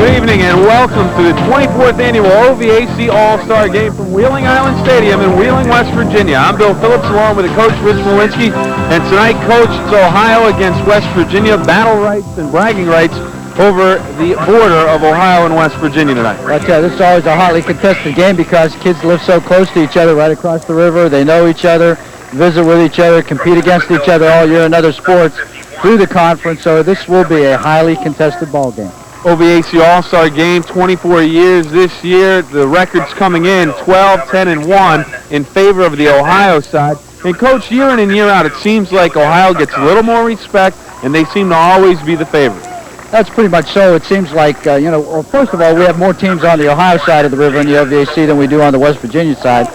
Good evening and welcome to the 24th annual OVAC All-Star Game from Wheeling Island Stadium in Wheeling, West Virginia. I'm Bill Phillips along with the coach Rich Malinsky, and tonight, coach, it's Ohio against West Virginia. Battle rights and bragging rights over the border of Ohio and West Virginia tonight. Well, this is always a hotly contested game because kids live so close to each other right across the river. They know each other, visit with each other, compete against each other all year in other sports through the conference, so this will be a highly contested ball game. OVAC All-Star Game, 24 years this year. The record's coming in 12, 10, and 1 in favor of the Ohio side. And, Coach, year in and year out, it seems like Ohio gets a little more respect, and they seem to always be the favorite. That's pretty much so. It seems like, well, first of all, we have more teams on the Ohio side of the river in the OVAC than we do on the West Virginia side.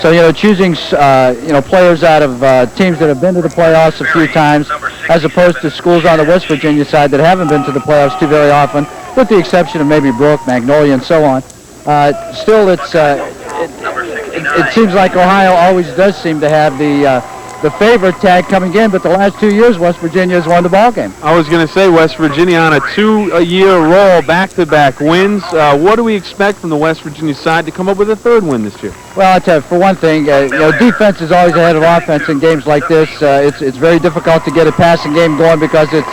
So, choosing, players out of teams that have been to the playoffs a few times as opposed to schools on the West Virginia side that haven't been to the playoffs too very often, with the exception of maybe Brook, Magnolia, and so on. Still, it seems like Ohio always does seem to have the favorite tag coming in, but the last 2 years, West Virginia has won the ball game. I was going to say West Virginia on a 2-year roll, back-to-back wins. What do we expect from the West Virginia side to come up with a third win this year? Well, I'll tell you, for one thing, defense is always ahead of offense in games like this. It's very difficult to get a passing game going because it's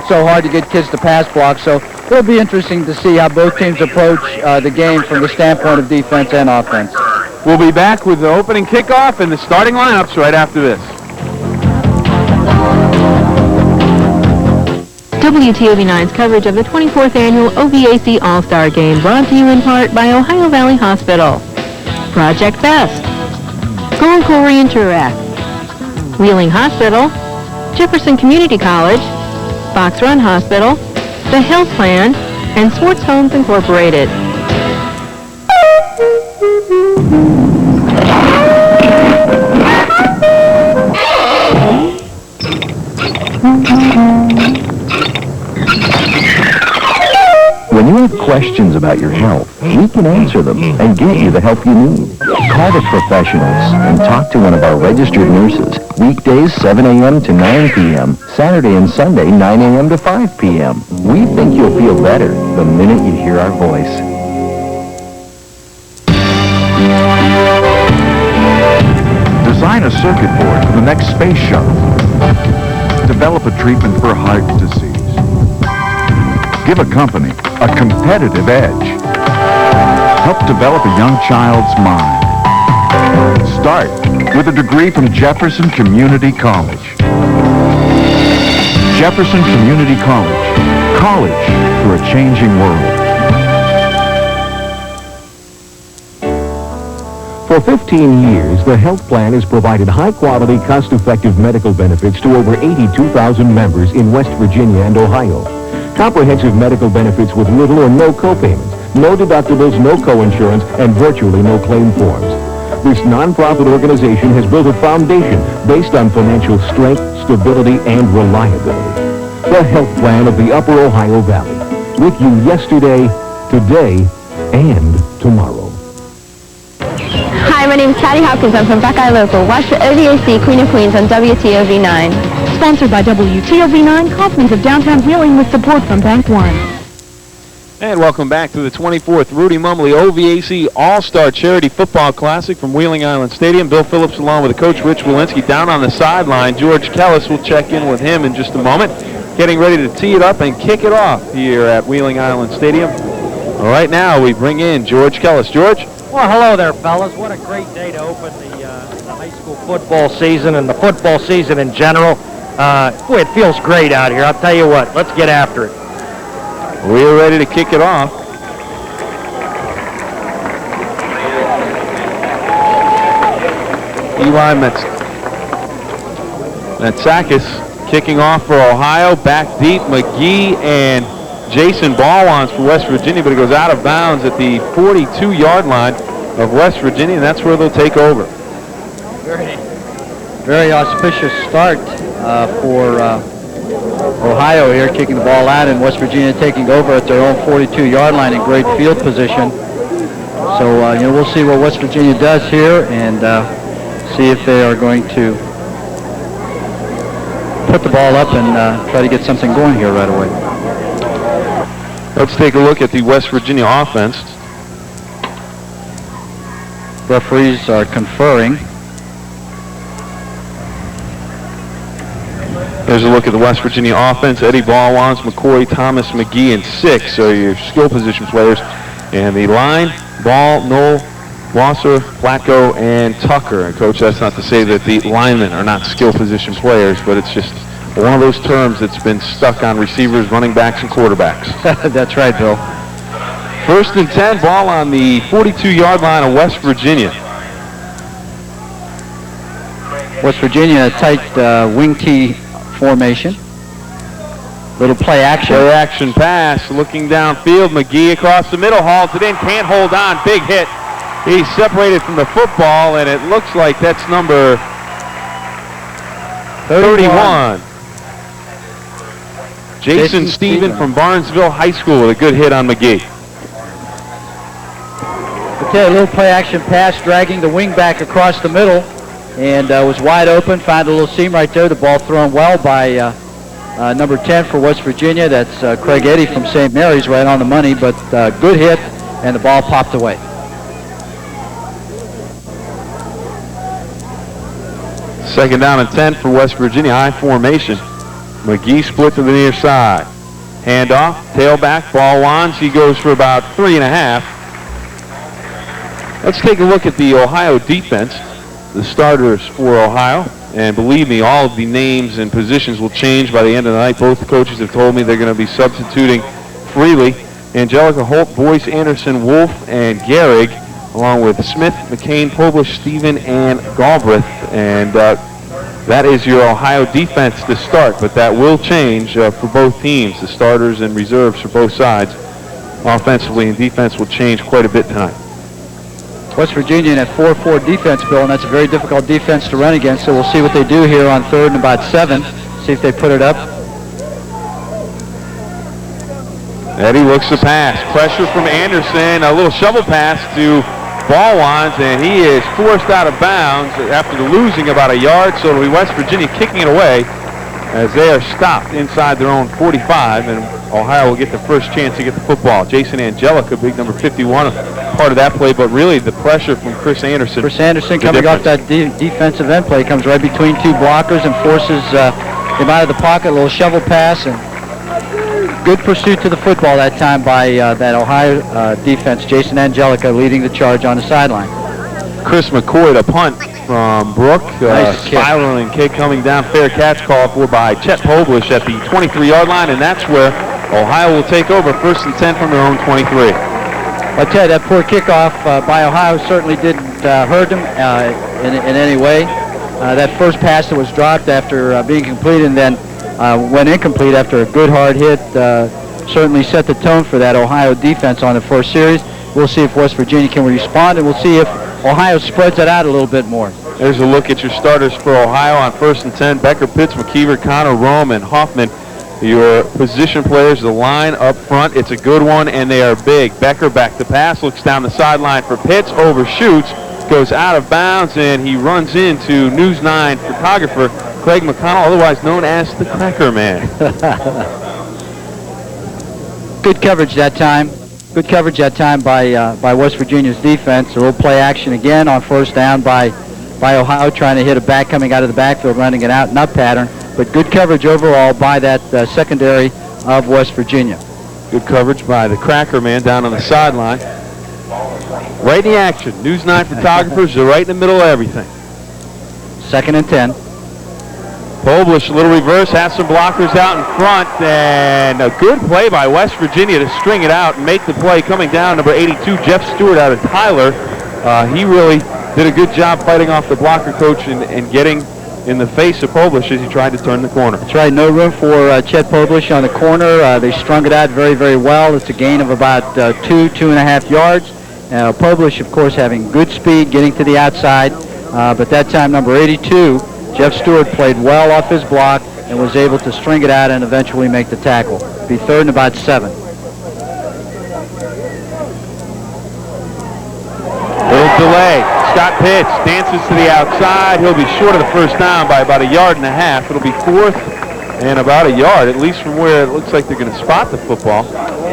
so hard to get kids to pass block. So it'll be interesting to see how both teams approach the game from the standpoint of defense and offense. We'll be back with the opening kickoff and the starting lineups right after this. WTOV9's coverage of the 24th annual OVAC All-Star Game brought to you in part by Ohio Valley Hospital, Project Best, Gold Corey Interact, Wheeling Hospital, Jefferson Community College, Fox Run Hospital, The Health Plan, and Swartz Homes Incorporated. When you have questions about your health, we can answer them and get you the help you need. Call the professionals and talk to one of our registered nurses. Weekdays 7 a.m. to 9 p.m., Saturday and Sunday 9 a.m. to 5 p.m. We think you'll feel better the minute you hear our voice. Design a circuit board for the next space shuttle. Develop a treatment for heart disease. Give a company a competitive edge. Help develop a young child's mind. Start with a degree from Jefferson Community College. Jefferson Community College. College for a changing world. For 15 years, the health plan has provided high-quality, cost-effective medical benefits to over 82,000 members in West Virginia and Ohio. Comprehensive medical benefits with little or no co-payments, no deductibles, no co-insurance, and virtually no claim forms. This non-profit organization has built a foundation based on financial strength, stability, and reliability. The health plan of the Upper Ohio Valley. With you yesterday, today, and tomorrow. Hi, my name is Patty Hopkins. I'm from Buckeye Local. Watch the OVAC Queen of Queens on WTOV9. Sponsored by WTOV9, Companies of Downtown Wheeling with support from Bank One. And welcome back to the 24th Rudy Mumley OVAC All-Star Charity Football Classic from Wheeling Island Stadium. Bill Phillips along with the coach Rich Walensky down on the sideline. George Kellis will check in with him in just a moment. Getting ready to tee it up and kick it off here at Wheeling Island Stadium. All right, now we bring in George Kellis. George? Well, hello there, fellas. What a great day to open the high school football season and the football season in general. Boy, it feels great out here. I'll tell you what, let's get after it. We're ready to kick it off. Eli Matsakis kicking off for Ohio. Back deep, McGee and Jason Ballwans for West Virginia, but it goes out of bounds at the 42-yard line of West Virginia, and that's where they'll take over. Very auspicious start for Ohio here, kicking the ball out, and West Virginia taking over at their own 42-yard line in great field position. So, we'll see what West Virginia does here and see if they are going to put the ball up and try to get something going here right away. Let's take a look at the West Virginia offense. Referees are conferring. There's a look at the West Virginia offense. Eddie Ballwans, McCoy, Thomas, McGee, and 6 are your skill position players. And the line, Ball, Knoll, Wasser, Flacco, and Tucker. And Coach, that's not to say that the linemen are not skill position players, but it's just one of those terms that's been stuck on receivers, running backs, and quarterbacks. That's right, Bill. 1st and 10, ball on the 42-yard line of West Virginia. West Virginia, a tight wing T formation. Little play action. Play action pass, looking downfield. McGee across the middle, hauls it in, can't hold on, big hit. He's separated from the football, and it looks like that's number 31. Jason Stephen from Barnesville High School with a good hit on McGee. Okay, a little play action pass, dragging the wing back across the middle, and was wide open, found a little seam right there. The ball thrown well by number 10 for West Virginia. That's Craig Eddy from St. Mary's, right on the money, but good hit, and the ball popped away. Second down and 10 for West Virginia, I formation. McGee split to the near side. Handoff, tailback, Ballwans. He goes for about 3.5. Let's take a look at the Ohio defense, the starters for Ohio. And believe me, all of the names and positions will change by the end of the night. Both coaches have told me they're going to be substituting freely. Angelica, Holt, Boyce, Anderson, Wolf, and Gehrig, along with Smith, McCain, Poblish, Stephen, and Galbraith. And that is your Ohio defense to start, but that will change for both teams. The starters and reserves for both sides, offensively and defense, will change quite a bit tonight. West Virginia in a 4-4 defense, Bill, and that's a very difficult defense to run against, so we'll see what they do here on 3rd and about 7. See if they put it up. Eddie looks to pass. Pressure from Anderson. A little shovel pass to Ballwans, and he is forced out of bounds after losing about a yard, so it'll be West Virginia kicking it away as they are stopped inside their own 45, and Ohio will get the first chance to get the football. Jason Angelica, big number 51, part of that play, but really the pressure from Chris Anderson. Chris Anderson coming off that defensive end play, comes right between two blockers and forces him out of the pocket. A little shovel pass, and good pursuit to the football that time by that Ohio defense. Jason Angelica leading the charge on the sideline. Chris McCoy to punt from Brook. Nice spiraling kick coming down. Fair catch called for by Chet Poblish at the 23-yard line, and that's where Ohio will take over 1st and 10 from their own 23. I'll tell you, that poor kickoff by Ohio certainly didn't hurt them in any way. That first pass that was dropped after being completed and then went incomplete after a good hard hit certainly set the tone for that Ohio defense on the first series. We'll see if West Virginia can respond, and we'll see if Ohio spreads it out a little bit more. There's a look at your starters for Ohio on 1st and 10. Becker, Pitts, McKeever, Connor, Rome, and Hoffman. Your position players, the line up front, it's a good one, and they are big. Becker back to pass, looks down the sideline for Pitts, overshoots, goes out of bounds, and he runs into News 9 photographer Craig McConnell, otherwise known as the Cracker Man. Good coverage that time. Good coverage that time by West Virginia's defense. A little play action again on 1st down by Ohio, trying to hit a back coming out of the backfield, running it out, not pattern, but good coverage overall by that secondary of West Virginia. Good coverage by the Cracker Man down on the sideline. Right in the action. News 9 photographers are right in the middle of everything. 2nd and 10. Poblish, a little reverse, has some blockers out in front, and a good play by West Virginia to string it out and make the play coming down. Number 82, Jeff Stewart out of Tyler. He really did a good job fighting off the blocker coach and getting in the face of Poblish as he tried to turn the corner. That's right, no room for Chet Poblish on the corner. They strung it out very, very well. It's a gain of about 2.5 yards. Poblish, of course, having good speed, getting to the outside, but that time number 82, Jeff Stewart, played well off his block and was able to string it out and eventually make the tackle. Be 3rd and about 7. Little delay. Scott Pitts dances to the outside. He'll be short of the first down by about 1.5 yards. It'll be 4th and about 1 yard, at least from where it looks like they're going to spot the football.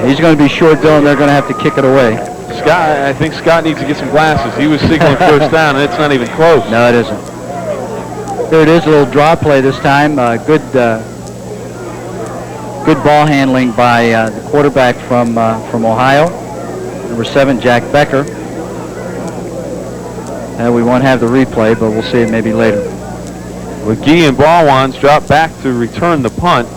He's going to be short, Bill, and they're going to have to kick it away. Scott, I think Scott needs to get some glasses. He was signaling first down, and it's not even close. No, it isn't. There it is, a little draw play this time. Good ball handling by the quarterback from Ohio, number 7, Jack Becker. We won't have the replay, but we'll see it maybe later. McGee and Ballwans drop back to return the punt.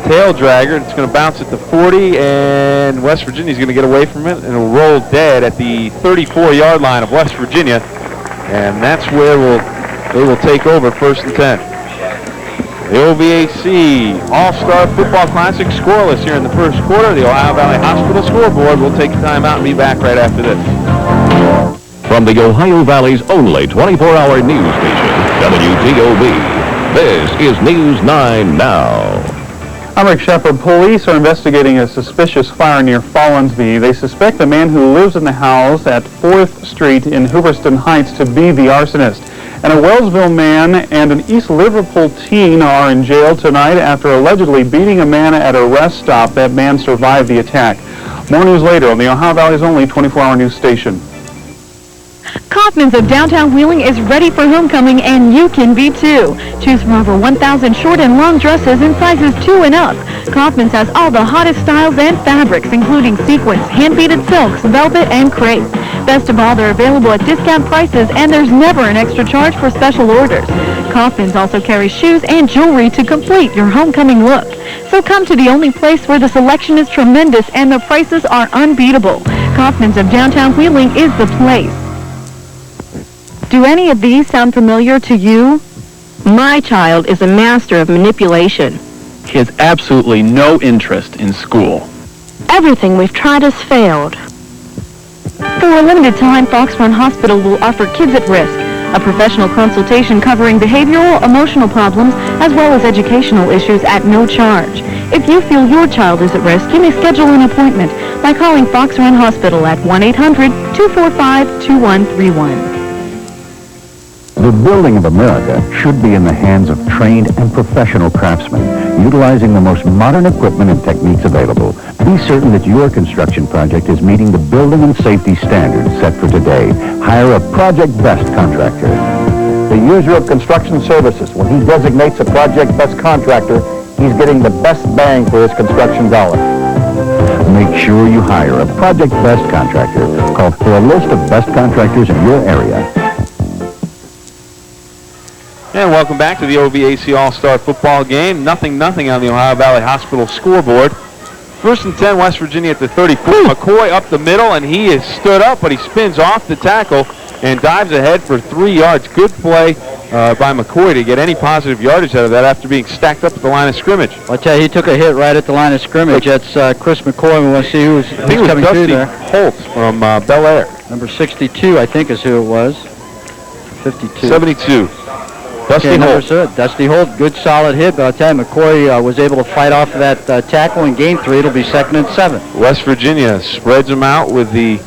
Tail dragger, it's going to bounce at the 40, and West Virginia's going to get away from it, and it'll roll dead at the 34-yard line of West Virginia, and that's where they will take over 1st and 10. The OVAC All-Star Football Classic scoreless here in the first quarter. The Ohio Valley Hospital scoreboard. We'll take a timeout and be back right after this. From the Ohio Valley's only 24-hour news station, WTOV, this is News 9 Now. I'm Rick Shepard. Police are investigating a suspicious fire near Follinsby. They suspect the man who lives in the house at 4th Street in Hooverston Heights to be the arsonist. And a Wellsville man and an East Liverpool teen are in jail tonight after allegedly beating a man at a rest stop. That man survived the attack. More news later on the Ohio Valley's only 24-hour news station. Kaufman's of downtown Wheeling is ready for homecoming, and you can be too. Choose from over 1,000 short and long dresses in sizes 2 and up. Kaufman's has all the hottest styles and fabrics, including sequins, hand-beaded silks, velvet, and crepe. Best of all, they're available at discount prices, and there's never an extra charge for special orders. Kaufman's also carries shoes and jewelry to complete your homecoming look. So come to the only place where the selection is tremendous and the prices are unbeatable. Kaufman's of downtown Wheeling is the place. Do any of these sound familiar to you? My child is a master of manipulation. He has absolutely no interest in school. Everything we've tried has failed. For a limited time, Fox Run Hospital will offer Kids at Risk, a professional consultation covering behavioral, emotional problems, as well as educational issues at no charge. If you feel your child is at risk, you may schedule an appointment by calling Fox Run Hospital at 1-800-245-2131. The building of America should be in the hands of trained and professional craftsmen, utilizing the most modern equipment and techniques available. Be certain that your construction project is meeting the building and safety standards set for today. Hire a Project Best contractor. The user of construction services, when he designates a Project Best contractor, he's getting the best bang for his construction dollar. Make sure you hire a Project Best contractor. Call for a list of best contractors in your area. And welcome back to the OVAC All-Star Football game. 0-0 on the Ohio Valley Hospital scoreboard. 1st and 10, West Virginia at the 34. McCoy up the middle, and he is stood up, but he spins off the tackle and dives ahead for 3 yards. Good play by McCoy to get any positive yardage out of that after being stacked up at the line of scrimmage. I'll tell you, he took a hit right at the line of scrimmage. That's Chris McCoy. We want to see who's coming through there. Holtz from Bel Air. Number 62, I think, is who it was. 52. 72. Dusty Holt. Dusty Holt, good solid hit, but I'll tell you, McCoy was able to fight off of that tackle in game 3. It'll be 2nd and 7. West Virginia spreads them out with the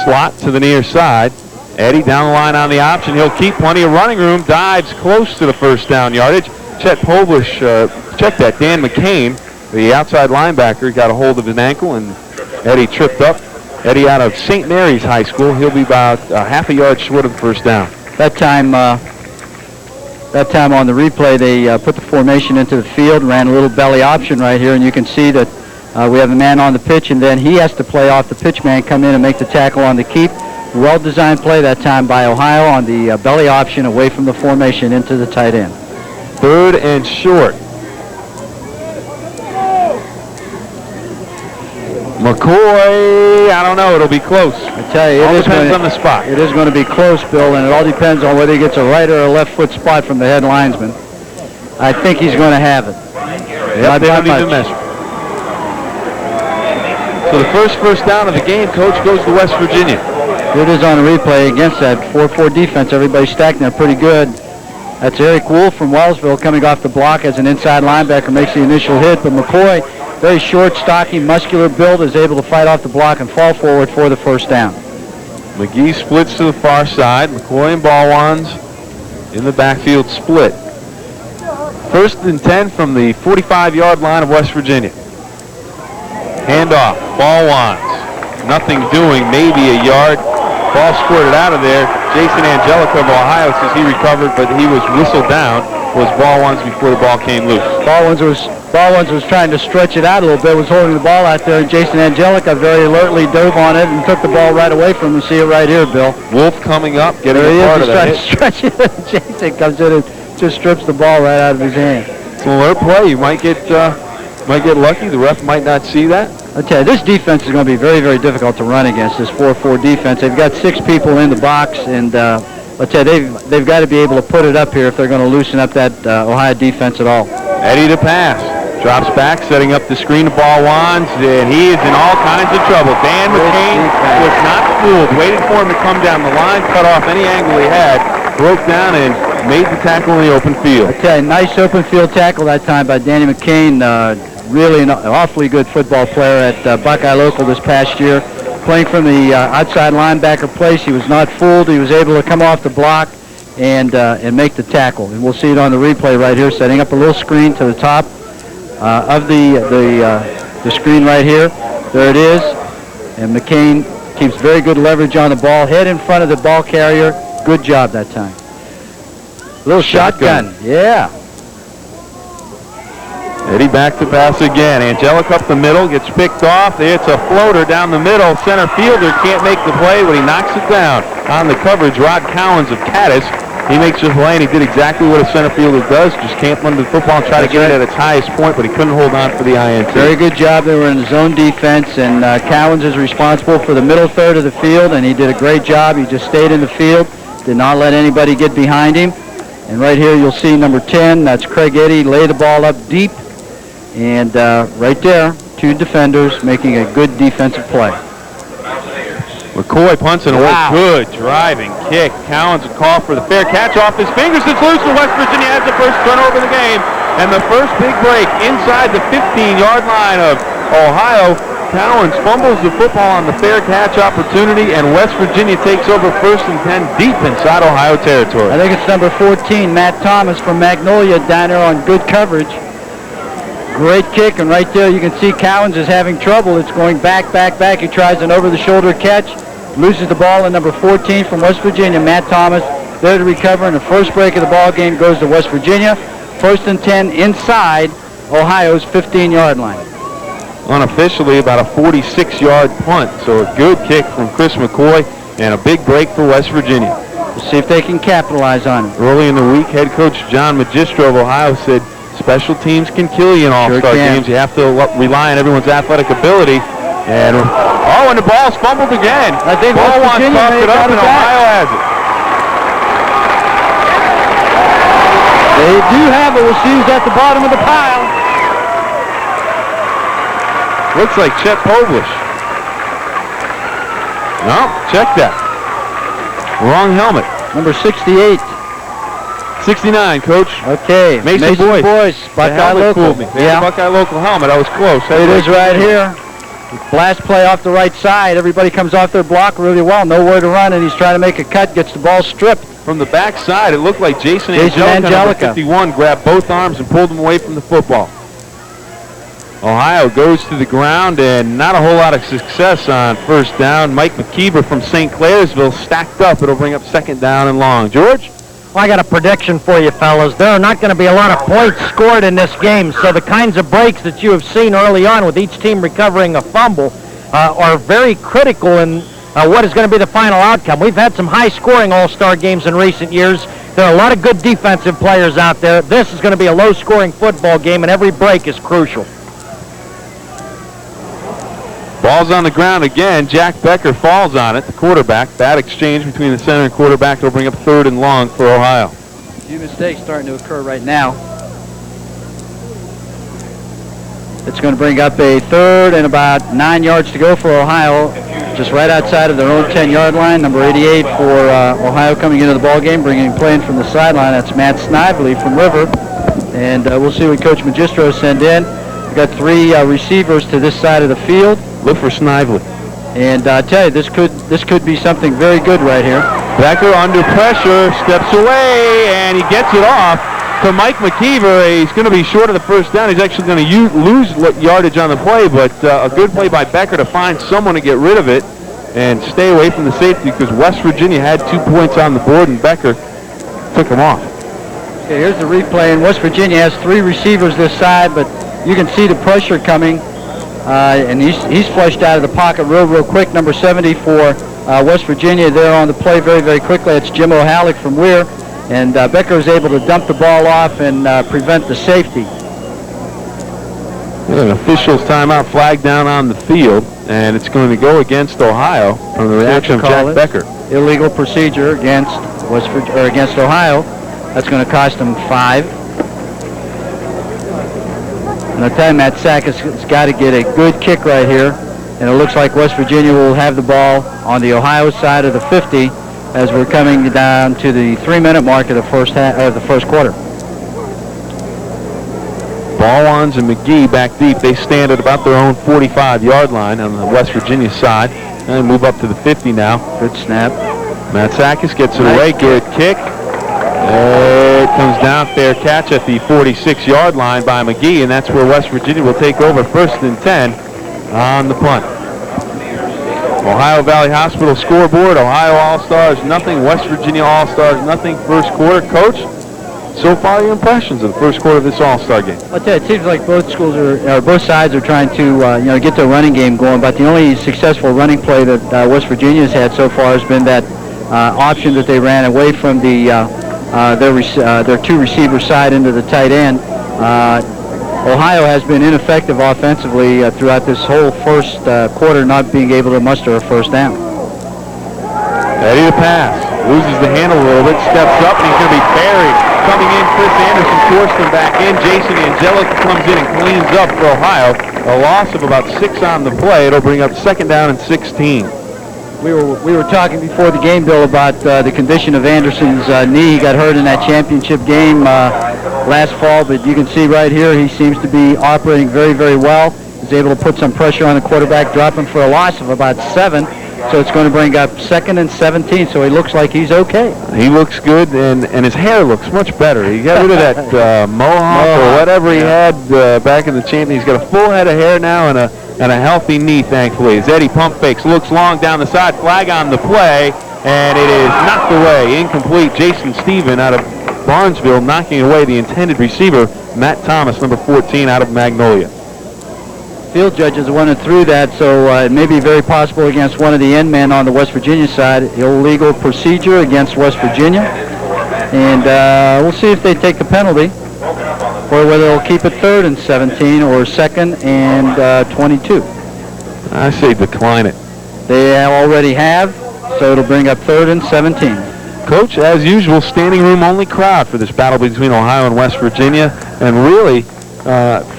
slot to the near side. Eddie down the line on the option. He'll keep plenty of running room. Dives close to the first down yardage. Chet Poblish checked that. Dan McCain, the outside linebacker, got a hold of his ankle, and Eddie tripped up. Eddie out of St. Mary's High School. He'll be about half a yard short of the first down. That time on the replay, they put the formation into the field, ran a little belly option right here, and you can see that we have a man on the pitch, and then he has to play off the pitch man, come in and make the tackle on the keep. Well-designed play that time by Ohio on the belly option away from the formation into the tight end. 3rd and short. McCoy, I don't know. It'll be close. I tell you, it depends on the spot. It is going to be close, Bill, and it all depends on whether he gets a right or a left foot spot from the head linesman. I think he's going to have it. Yep, they don't even measure. So the first down of the game, Coach, goes to West Virginia. Here it is on a replay against that 4-4 defense. Everybody's stacked there pretty good. That's Eric Wolf from Wellsville coming off the block as an inside linebacker, makes the initial hit, but McCoy, very short, stocky, muscular build, is able to fight off the block and fall forward for the first down. McGee splits to the far side. McCoy and Ballwans in the backfield split. 1st and 10 from the 45-yard line of West Virginia. Handoff. Ball wants. Nothing doing. Maybe a yard. Ball squirted out of there. Jason Angelica of Ohio says he recovered, but he was whistled down. Was ball ones before the ball came loose. Ball ones was trying to stretch it out a little bit, was holding the ball out there, and Jason Angelica very alertly dove on it and took the ball right away from him. You see it right here, Bill. Wolf coming up, getting there a part of that. He's trying to stretch it. Jason comes in and just strips the ball right out of his hand. It's an alert play. You might get lucky. The ref might not see that. I tell you, this defense is going to be very, very difficult to run against, this 4-4 defense. They've got 6 people in the box, and I tell you, they've got to be able to put it up here if they're going to loosen up that Ohio defense at all. Eddie to pass. Drops back, setting up the screen to ball wands, and he is in all kinds of trouble. Dan McCain was not fooled. Waited for him to come down the line, cut off any angle he had, broke down, and made the tackle in the open field. I tell you, nice open field tackle that time by Danny McCain. Really an awfully good football player at Buckeye Local this past year. Playing from the outside linebacker place, he was not fooled. He was able to come off the block and make the tackle. And we'll see it on the replay right here, setting up a little screen to the top of the screen right here. There it is. And McCain keeps very good leverage on the ball. Head in front of the ball carrier. Good job that time. Little shotgun. Yeah. Eddie back to pass again. Angelica up the middle, gets picked off. It's a floater down the middle. Center fielder can't make the play, but he knocks it down. On the coverage, Rod Cowens of Caddis. He makes the play, and he did exactly what a center fielder does, just camp under the football and try to get it at its highest point, but he couldn't hold on for the INT. Very good job. They were in zone defense, and Cowens is responsible for the middle third of the field, and he did a great job. He just stayed in the field, did not let anybody get behind him. And right here you'll see number 10, that's Craig Eddy, lay the ball up deep. And right there, 2 defenders making a good defensive play. McCoy punts it away. Good driving kick. Cowens a call for the fair catch off his fingers. It's loose, and West Virginia has the first turnover of the game. And the first big break inside the 15-yard line of Ohio. Cowens fumbles the football on the fair catch opportunity, and West Virginia takes over 1st and 10 deep inside Ohio territory. I think it's number 14, Matt Thomas from Magnolia down there on good coverage. Great kick, and right there you can see Cowens is having trouble. It's going back. He tries an over-the-shoulder catch, loses the ball, and number 14 from West Virginia, Matt Thomas, there to recover, and the first break of the ball game goes to West Virginia. 1st and 10 inside Ohio's 15-yard line. Unofficially about a 46-yard punt, so a good kick from Chris McCoy, and a big break for West Virginia. We'll see if they can capitalize on it. Early in the week, head coach John Magistro of Ohio said, special teams can kill you in all-star games. You have to rely on everyone's athletic ability. And and the ball's fumbled again. I think ball wants to toss it up, and Ohio has it. They do have it. We'll see who's at the bottom of the pile. Looks like Chet Povlish. No, check that. Wrong helmet. Number 68. 69, Coach. Okay. Mason Boyce. Buckeye Local. Yeah. Buckeye Local helmet. I was close. It is right here. Blast play off the right side. Everybody comes off their block really well. Nowhere to run, and he's trying to make a cut. Gets the ball stripped. From the backside, it looked like Jason Angelica, number 51, grabbed both arms and pulled him away from the football. Ohio goes to the ground, and not a whole lot of success on 1st down. Mike McKeever from St. Clairsville stacked up. It'll bring up 2nd down and long. George? Well, I got a prediction for you, fellas. There are not going to be a lot of points scored in this game, so the kinds of breaks that you have seen early on with each team recovering a fumble are very critical in what is going to be the final outcome. We've had some high-scoring all-star games in recent years. There are a lot of good defensive players out there. This is going to be a low-scoring football game, and every break is crucial. Ball's on the ground again. Jack Becker falls on it, the quarterback. Bad exchange between the center and quarterback. It'll bring up 3rd and long for Ohio. A few mistakes starting to occur right now. It's going to bring up a 3rd and about 9 yards to go for Ohio, just right outside of their own 10-yard line. Number 88 for Ohio coming into the ball game, playing from the sideline. That's Matt Snively from River. And we'll see what Coach Magistro send in. We've got 3 receivers to this side of the field. Look for Snively. And I tell you, this could be something very good right here. Becker under pressure, steps away, and he gets it off. to Mike McKeever. He's going to be short of the first down. He's actually going to lose yardage on the play, but a good play by Becker to find someone to get rid of it and stay away from the safety because West Virginia had 2 points on the board and Becker took him off. Okay, here's the replay, and West Virginia has 3 receivers this side, but you can see the pressure coming, and he's flushed out of the pocket real quick. Number 70 for West Virginia there on the play very, very quickly. It's Jim O'Halleck from Weir, and Becker is able to dump the ball off and prevent the safety. An official's timeout flag down on the field, and it's going to go against Ohio from the reaction of Jack Becker. Illegal procedure against against Ohio. That's going to cost them 5. And I tell you, Matt Sack has got to get a good kick right here, and it looks like West Virginia will have the ball on the Ohio side of the 50 as we're coming down to the 3-minute mark of the first quarter. Ballwans and McGee back deep. They stand at about their own 45-yard line on the West Virginia side. And they move up to the 50 now. Good snap. Matsakis gets it away. Good kick. It comes down, fair catch at the 46-yard line by McGee, and that's where West Virginia will take over 1st and 10 on the punt. Ohio Valley Hospital scoreboard. Ohio All-Stars, nothing. West Virginia All-Stars, nothing. First quarter. Coach, so far your impressions of the first quarter of this All-Star game? I'll tell you, it seems like both sides are trying to get their running game going, but the only successful running play that West Virginia has had so far has been that option that they ran away from their 2 receiver side into the tight end. Ohio has been ineffective offensively throughout this whole first quarter, not being able to muster a first down. Ready to pass. Loses the handle a little bit, steps up, and he's going to be buried. Coming in, Chris Anderson forced him back in. Jason Angelica comes in and cleans up for Ohio. A loss of about 6 on the play. It'll bring up 2nd down and 16. We were talking before the game, Bill, about the condition of Anderson's knee. He got hurt in that championship game last fall, but you can see right here he seems to be operating very, very well. He's able to put some pressure on the quarterback, drop him for a loss of about 7. So it's going to bring up 2nd and 17, so he looks like he's okay. He looks good, and his hair looks much better. He got rid of that mohawk or whatever he had back in the champion. He's got a full head of hair now and a healthy knee, thankfully. As Eddie pump fakes, looks long down the side, flag on the play, and it is knocked away. Incomplete. Jason Stephen out of Barnesville knocking away the intended receiver, Matt Thomas, number 14, out of Magnolia. Field judges went through that, so it may be very possible against one of the end men on the West Virginia side. Illegal procedure against West Virginia. And we'll see if they take the penalty, or whether they'll keep it 3rd and 17 or 2nd and 22. I say decline it. They already have, so it'll bring up 3rd and 17. Coach, as usual, standing room only crowd for this battle between Ohio and West Virginia, and really,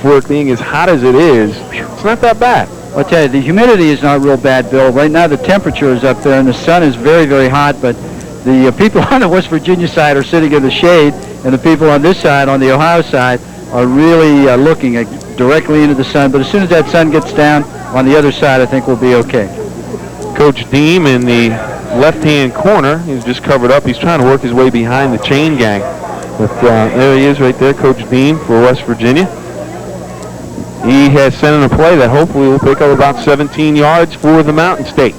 for it being as hot as it is, it's not that bad. I'll tell you, the humidity is not real bad, Bill. Right now the temperature is up there, and the sun is very, very hot, but the people on the West Virginia side are sitting in the shade, and the people on this side, on the Ohio side, are really looking directly into the sun. But as soon as that sun gets down on the other side, I think we'll be okay. Coach Deem in the left-hand corner. He's just covered up. He's trying to work his way behind the chain gang. But there he is right there, Coach Deem for West Virginia. He has sent in a play that hopefully will pick up about 17 yards for the Mountain State.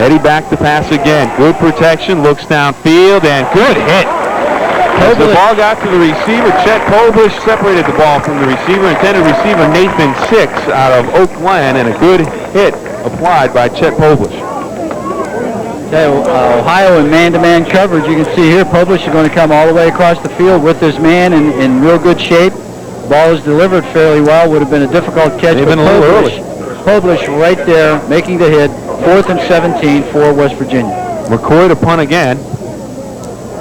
Eddie back to pass again. Good protection, looks downfield, and good hit. As the ball got to the receiver, Chet Polish separated the ball from the receiver. Intended receiver Nathan Six out of Oak Glen, and a good hit applied by Chet Polish. Ohio in man-to-man coverage. You can see here Polish is going to come all the way across the field with this man in real good shape. Ball is delivered fairly well. Would have been a difficult catch. They've been a little early. Polish right there making the hit. 4th and 17 for West Virginia. McCoy to punt again.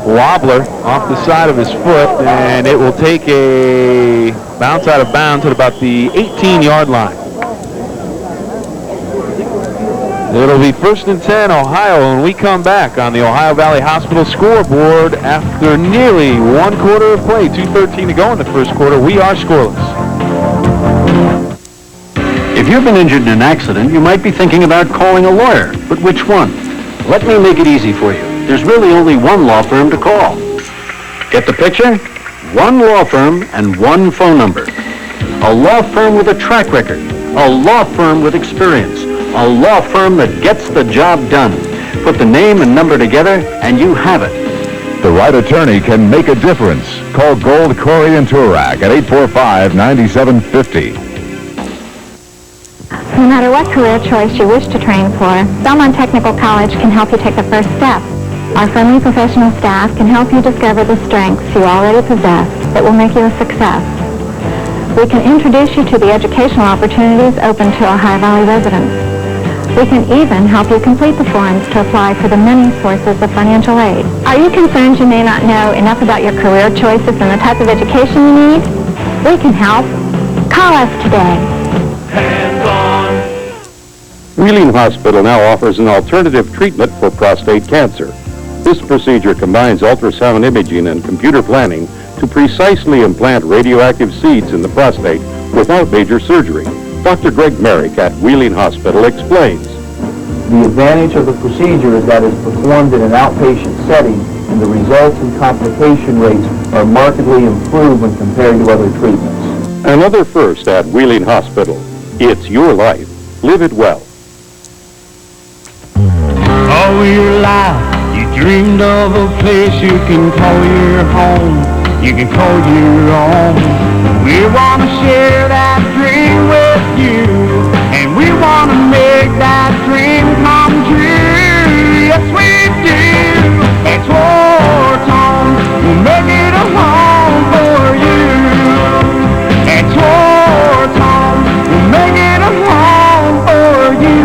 Wobbler off the side of his foot, and it will take a bounce out of bounds at about the 18-yard line. It'll be 1st and 10, Ohio, when we come back on the Ohio Valley Hospital scoreboard after nearly 1 quarter of play. 2:13 to go in the first quarter. We are scoreless. If you've been injured in an accident, you might be thinking about calling a lawyer, but which one? Let me make it easy for you. There's really only one law firm to call. Get the picture? One law firm and one phone number. A law firm with a track record. A law firm with experience. A law firm that gets the job done. Put the name and number together and you have it. The right attorney can make a difference. Call Gold, Corey, and Turak at 845-9750. No matter what career choice you wish to train for, Belmont Technical College can help you take the first step. Our friendly professional staff can help you discover the strengths you already possess that will make you a success. We can introduce you to the educational opportunities open to Ohio Valley residents. We can even help you complete the forms to apply for the many sources of financial aid. Are you concerned you may not know enough about your career choices and the type of education you need? We can help. Call us today. Wheeling Hospital now offers an alternative treatment for prostate cancer. This procedure combines ultrasound imaging and computer planning to precisely implant radioactive seeds in the prostate without major surgery. Dr. Greg Merrick at Wheeling Hospital explains. The advantage of the procedure is that it's performed in an outpatient setting, and the results and complication rates are markedly improved when compared to other treatments. Another first at Wheeling Hospital. It's your life. Live it well. All your life, you dreamed of a place you can call your home. You can call your own. We want to share that dream with you, and we want to make that dream come true. Yes, we do. At Torton, we'll make it a home for you. At Torton, we'll make it a home for you.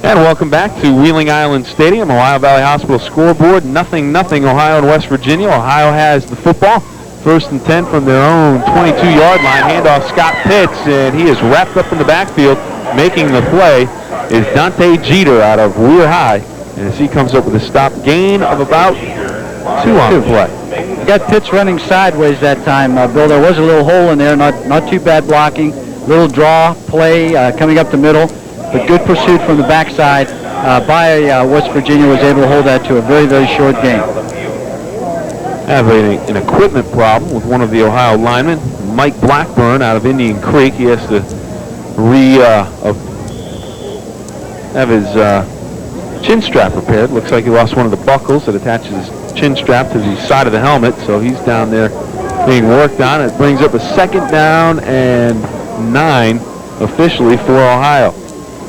And welcome back to Wheeling Island Stadium, Ohio Valley Hospital scoreboard, 0-0 Ohio and West Virginia. Ohio has the football, 1st and 10 from their own 22-yard line. Handoff Scott Pitts, and he is wrapped up in the backfield. Making the play is Dante Jeter out of Weir High, and as he comes up with a stop gain of about 2 on the play. Got Pitts running sideways that time, Bill. There was a little hole in there, not too bad blocking. Little draw play coming up the middle. But good pursuit from the backside by West Virginia, was able to hold that to a very, very short gain. Have an equipment problem with one of the Ohio linemen, Mike Blackburn out of Indian Creek. He has to have his chin strap repaired. Looks like he lost one of the buckles that attaches his chin strap to the side of the helmet, so he's down there being worked on. It brings up a 2nd down and 9 officially for Ohio.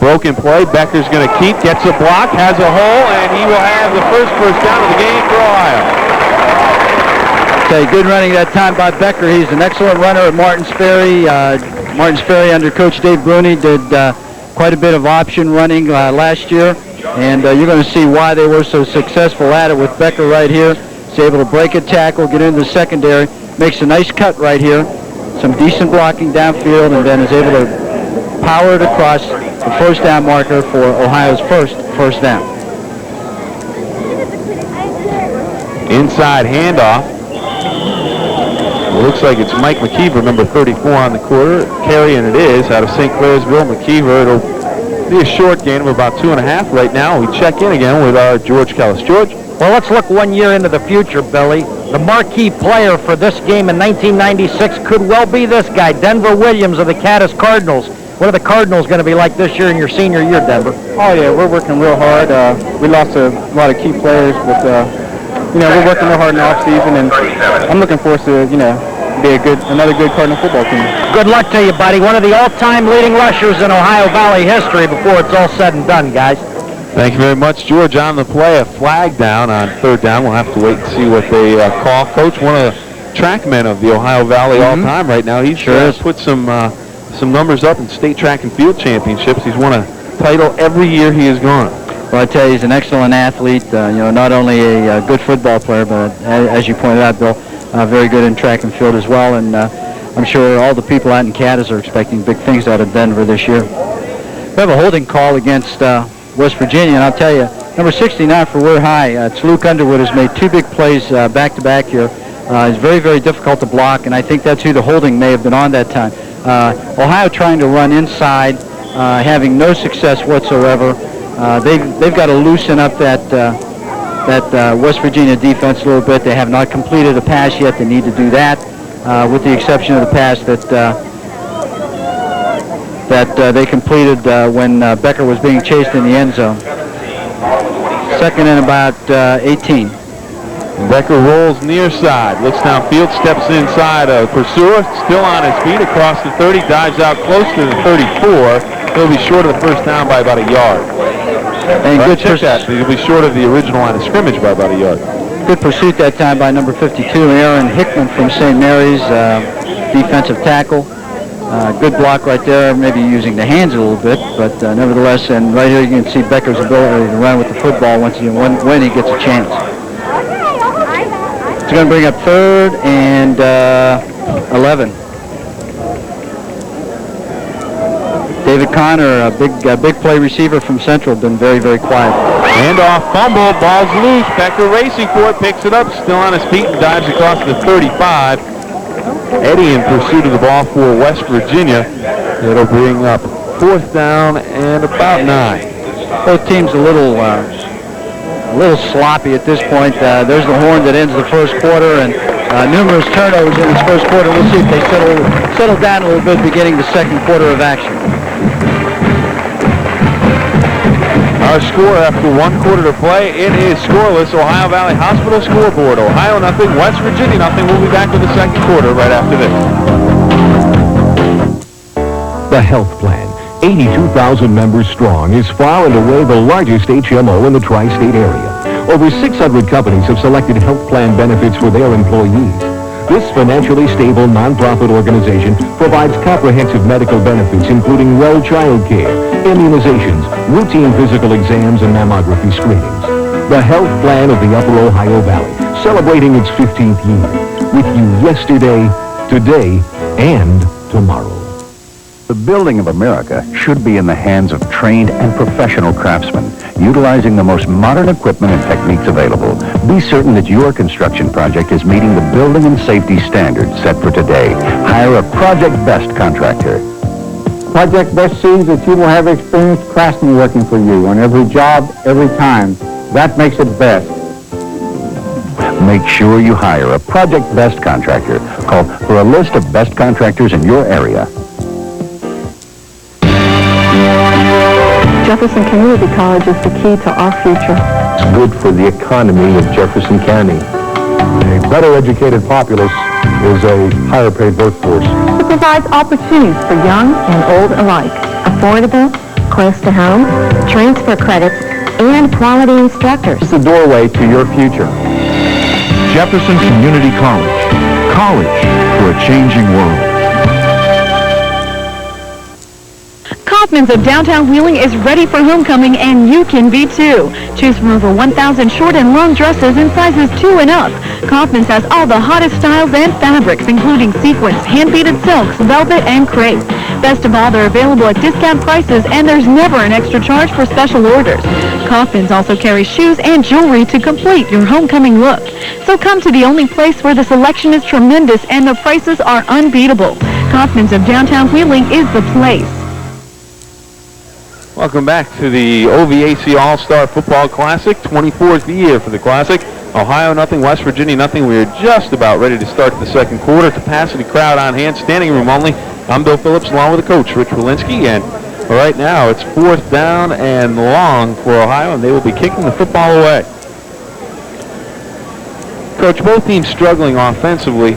Broken play, Becker's going to keep, gets a block, has a hole, and he will have the first down of the game for Ohio. Okay, good running that time by Becker. He's an excellent runner at Martins Ferry. Martins Ferry under Coach Dave Bruni did quite a bit of option running last year, and you're going to see why they were so successful at it with Becker right here. He's able to break a tackle, get into the secondary, makes a nice cut right here, some decent blocking downfield, and then is able to power it across the 1st down marker for Ohio's first down. Inside handoff. Looks like it's Mike McKeever, number 34 on the quarter. Carry, and it is, out of St. Clairsville. McKeever, it'll be a short gain of about 2.5 right now. We check in again with our George Kellis. George? Well, let's look 1 year into the future, Billy. The marquee player for this game in 1996 could well be this guy, Denver Williams of the Caddis Cardinals. What are the Cardinals going to be like this year in your senior year, Denver? Oh, yeah, we're working real hard. We lost a lot of key players, but, we're working real hard in the offseason, and I'm looking forward to, be another good Cardinal football team. Good luck to you, buddy. One of the all-time leading rushers in Ohio Valley history before it's all said and done, guys. Thank you very much, George. On the play, a flag down on 3rd down. We'll have to wait and see what they call. Coach, one of the trackmen of the Ohio Valley all-time right now. He's put some numbers up in state track and field championships. He's won a title every year he has gone. Well, I tell you, he's an excellent athlete. Not only a good football player, but as you pointed out, Bill, very good in track and field as well. And I'm sure all the people out in Caddis are expecting big things out of Denver this year. We have a holding call against West Virginia, and I'll tell you, number 69 for Weir High. It's Luke Underwood, has made 2 big plays back-to-back here. It's very, very difficult to block, and I think that's who the holding may have been on that time. Ohio trying to run inside, having no success whatsoever. They've got to loosen up that that West Virginia defense a little bit. They have not completed a pass yet. They need to do that, with the exception of the pass that they completed when Becker was being chased in the end zone. Second and about 18. Becker rolls near side, looks downfield, steps inside of pursuer, still on his feet across the 30, dives out close to the 34. He'll be short of the first down by about a yard. And good check that. He'll be short of the original line of scrimmage by about a yard. Good pursuit that time by number 52, Aaron Hickman from St. Mary's, defensive tackle. Good block right there, maybe using the hands a little bit, but nevertheless, and right here you can see Becker's ability to run with the football when he gets a chance. It's going to bring up third and 11. David Connor, a big play receiver from Central, been very, very quiet. Handoff, fumble, ball's loose. Becker racing for it, picks it up, still on his feet and dives across the 35. Eddie in pursuit of the ball for West Virginia. It'll bring up fourth down and about 9. Both teams a little sloppy at this point. There's the horn that ends the first quarter, and numerous turnovers in this first quarter. We'll see if they settle down a little bit beginning the second quarter of action. Our score after 1 quarter to play, it is scoreless. Ohio Valley Hospital scoreboard. Ohio nothing, West Virginia nothing. We'll be back with the second quarter right after this. The health plan, 82,000 members strong, is far and away the largest HMO in the tri-state area. Over 600 companies have selected health plan benefits for their employees. This financially stable nonprofit organization provides comprehensive medical benefits including well child care, immunizations, routine physical exams, and mammography screenings. The health plan of the Upper Ohio Valley, celebrating its 15th year. With you yesterday, today, and tomorrow. The building of America should be in the hands of trained and professional craftsmen, utilizing the most modern equipment and techniques available. Be certain that your construction project is meeting the building and safety standards set for today. Hire a Project Best contractor. Project Best sees that you will have experienced craftsmen working for you on every job, every time. That makes it best. Make sure you hire a Project Best contractor. Call for a list of best contractors in your area. Jefferson Community College is the key to our future. It's good for the economy of Jefferson County. A better educated populace is a higher paid workforce. It provides opportunities for young and old alike. Affordable, close to home, transfer credits, and quality instructors. It's the doorway to your future. Jefferson Community College. College for a changing world. Kaufman's of downtown Wheeling is ready for homecoming, and you can be too. Choose from over 1,000 short and long dresses in sizes 2 and up. Kaufman's has all the hottest styles and fabrics, including sequins, hand-beaded silks, velvet, and crepe. Best of all, they're available at discount prices, and there's never an extra charge for special orders. Kaufman's also carries shoes and jewelry to complete your homecoming look. So come to the only place where the selection is tremendous and the prices are unbeatable. Kaufman's of downtown Wheeling is the place. Welcome back to the OVAC All-Star Football Classic, 24th year for the Classic. Ohio nothing, West Virginia nothing. We're just about ready to start the second quarter. Capacity crowd on hand, standing room only. I'm Bill Phillips along with the coach, Rich Walensky, and right now it's fourth down and long for Ohio, and they will be kicking the football away. Coach, both teams struggling offensively.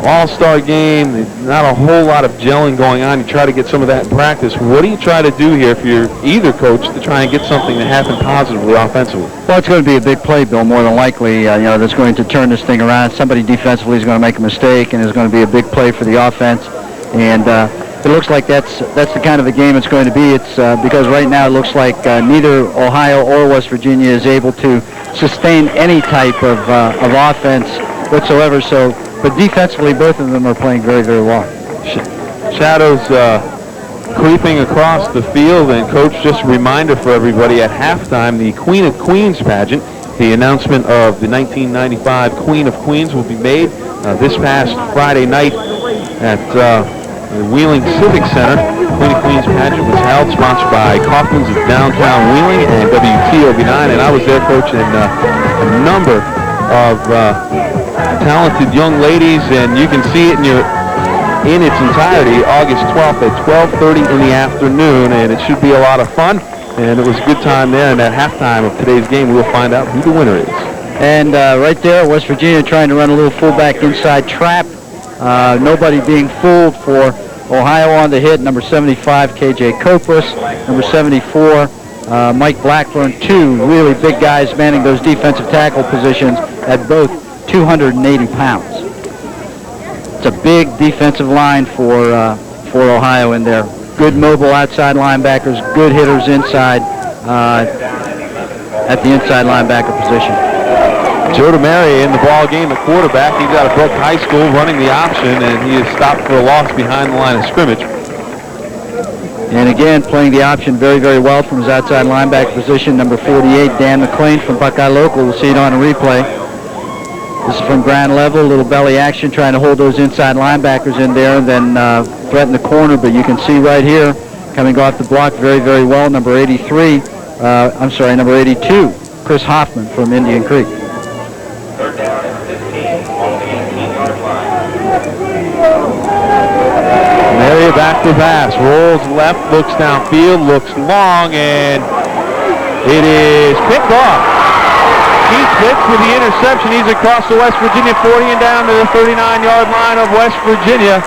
All-star game, not a whole lot of gelling going on. You try to get some of that in practice. What do you try to do here if you're either coach to try and get something to happen positively offensively? Well, it's going to be a big play, Bill, more than likely. That's going to turn this thing around. Somebody defensively is going to make a mistake, and there's going to be a big play for the offense. And it looks like that's the kind of a game it's going to be. It's because right now it looks like neither Ohio or West Virginia is able to sustain any type of offense whatsoever. But defensively, both of them are playing very, very well. Shadows creeping across the field, and Coach, just a reminder for everybody, at halftime, the Queen of Queens pageant, the announcement of the 1995 Queen of Queens will be made this past Friday night at the Wheeling Civic Center. Queen of Queens pageant was held, sponsored by Kaufman's of downtown Wheeling and WTOV9, and I was there, Coach, and a number of talented young ladies, and you can see it in its entirety August 12th at 12:30 in the afternoon, and it should be a lot of fun. And it was a good time there, and at halftime of today's game, we'll find out who the winner is. And right there, West Virginia trying to run a little fullback inside trap. Nobody being fooled for Ohio on the hit. Number 75, K.J. Kopras. Number 74, Mike Blackburn. Two really big guys manning those defensive tackle positions at both 280 pounds. It's a big defensive line for Ohio in there. Good mobile outside linebackers, good hitters inside at the inside linebacker position. Joe DeMaria in the ball game, the quarterback. He's out of Brook High School running the option, and he is stopped for a loss behind the line of scrimmage. And again, playing the option very, very well from his outside linebacker position, number 48, Dan McLean from Buckeye Local. We'll see it on a replay. This is from ground level, a little belly action, trying to hold those inside linebackers in there and then threaten the corner. But you can see right here, coming off the block very, very well, number 82, Chris Hoffman from Indian Creek. Maria back to pass, rolls left, looks downfield, looks long, and it is picked off. Keith Pitts with the interception. He's across the West Virginia 40 and down to the 39-yard line of West Virginia.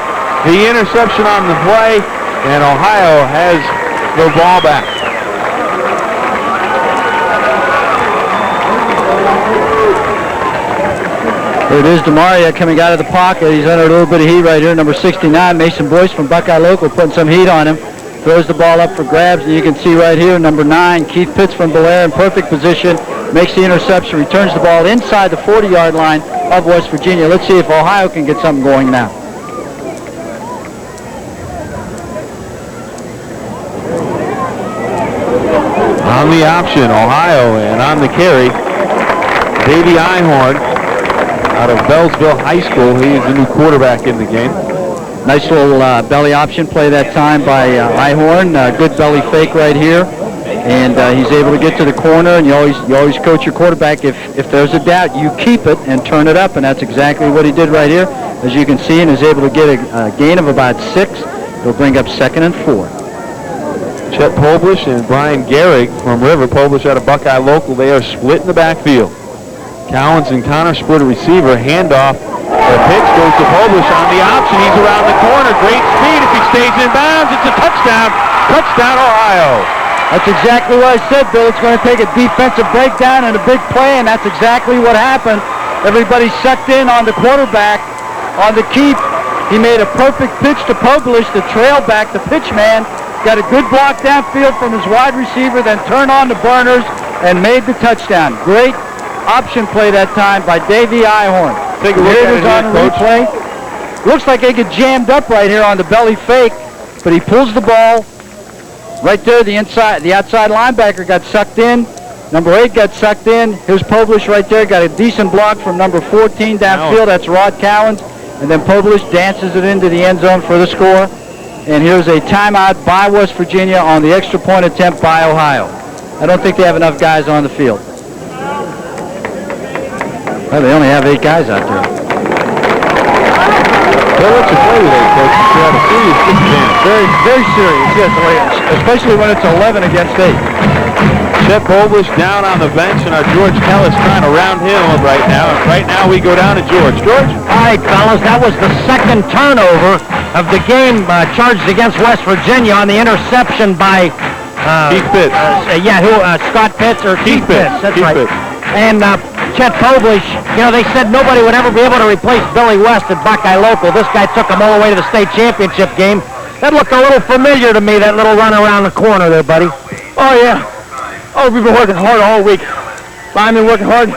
The interception on the play, and Ohio has the ball back. There it is, DeMaria coming out of the pocket. He's under a little bit of heat right here. Number 69, Mason Boyce from Buckeye Local, putting some heat on him. Throws the ball up for grabs, and you can see right here, number 9, Keith Pitts from Belair in perfect position. Makes the interception, returns the ball inside the 40-yard line of West Virginia. Let's see if Ohio can get something going now. On the option, Ohio, and on the carry, Davey Einhorn out of Bellsville High School. He is the new quarterback in the game. Nice little belly option play that time by Einhorn. Good belly fake right here. And he's able to get to the corner, and you always coach your quarterback. If there's a doubt, you keep it and turn it up, and that's exactly what he did right here. As you can see, and is able to get a gain of about 6. He'll bring up 2nd and 4. Chet Polish and Brian Gehrig from River. Polish out of Buckeye Local. They are split in the backfield. Cowens and Connor split a receiver. Handoff. The pitch goes to Polish on the option. He's around the corner. Great speed. If he stays in bounds, it's a touchdown. Touchdown, Ohio. That's exactly what I said, Bill. It's going to take a defensive breakdown and a big play, and that's exactly what happened. Everybody sucked in on the quarterback on the keep. He made a perfect pitch to Polish, the trail back, the pitch man. Got a good block downfield from his wide receiver, then turned on the burners and made the touchdown. Great option play that time by Davey Einhorn. Take a look at it on the replay. Looks like they get jammed up right here on the belly fake, but he pulls the ball. Right there, the outside linebacker got sucked in. Number 8 got sucked in. Here's Polish right there. Got a decent block from number 14 downfield. That's Rod Cowens. And then Polish dances it into the end zone for the score. And here's a timeout by West Virginia on the extra point attempt by Ohio. I don't think they have enough guys on the field. Well, they only have 8 guys out there. Well, what's your play today, Coach? You have a serious disadvantage. Very, very serious, yes, especially when it's 11 against 8. Chet Polish down on the bench, and our George Kellis trying to round him up right now. And right now we go down to George. George? All right, fellas, that was the second turnover of the game charged against West Virginia on the interception by Keith Pitts. Scott Pitts or Keith Pitts. That's Keith right. Pitts. And Chet Polish, they said nobody would ever be able to replace Billy West at Buckeye Local. This guy took him all the way to the state championship game. That looked a little familiar to me, that little run around the corner there, buddy. Oh, yeah. Oh, we've been working hard all week. I've been working hard.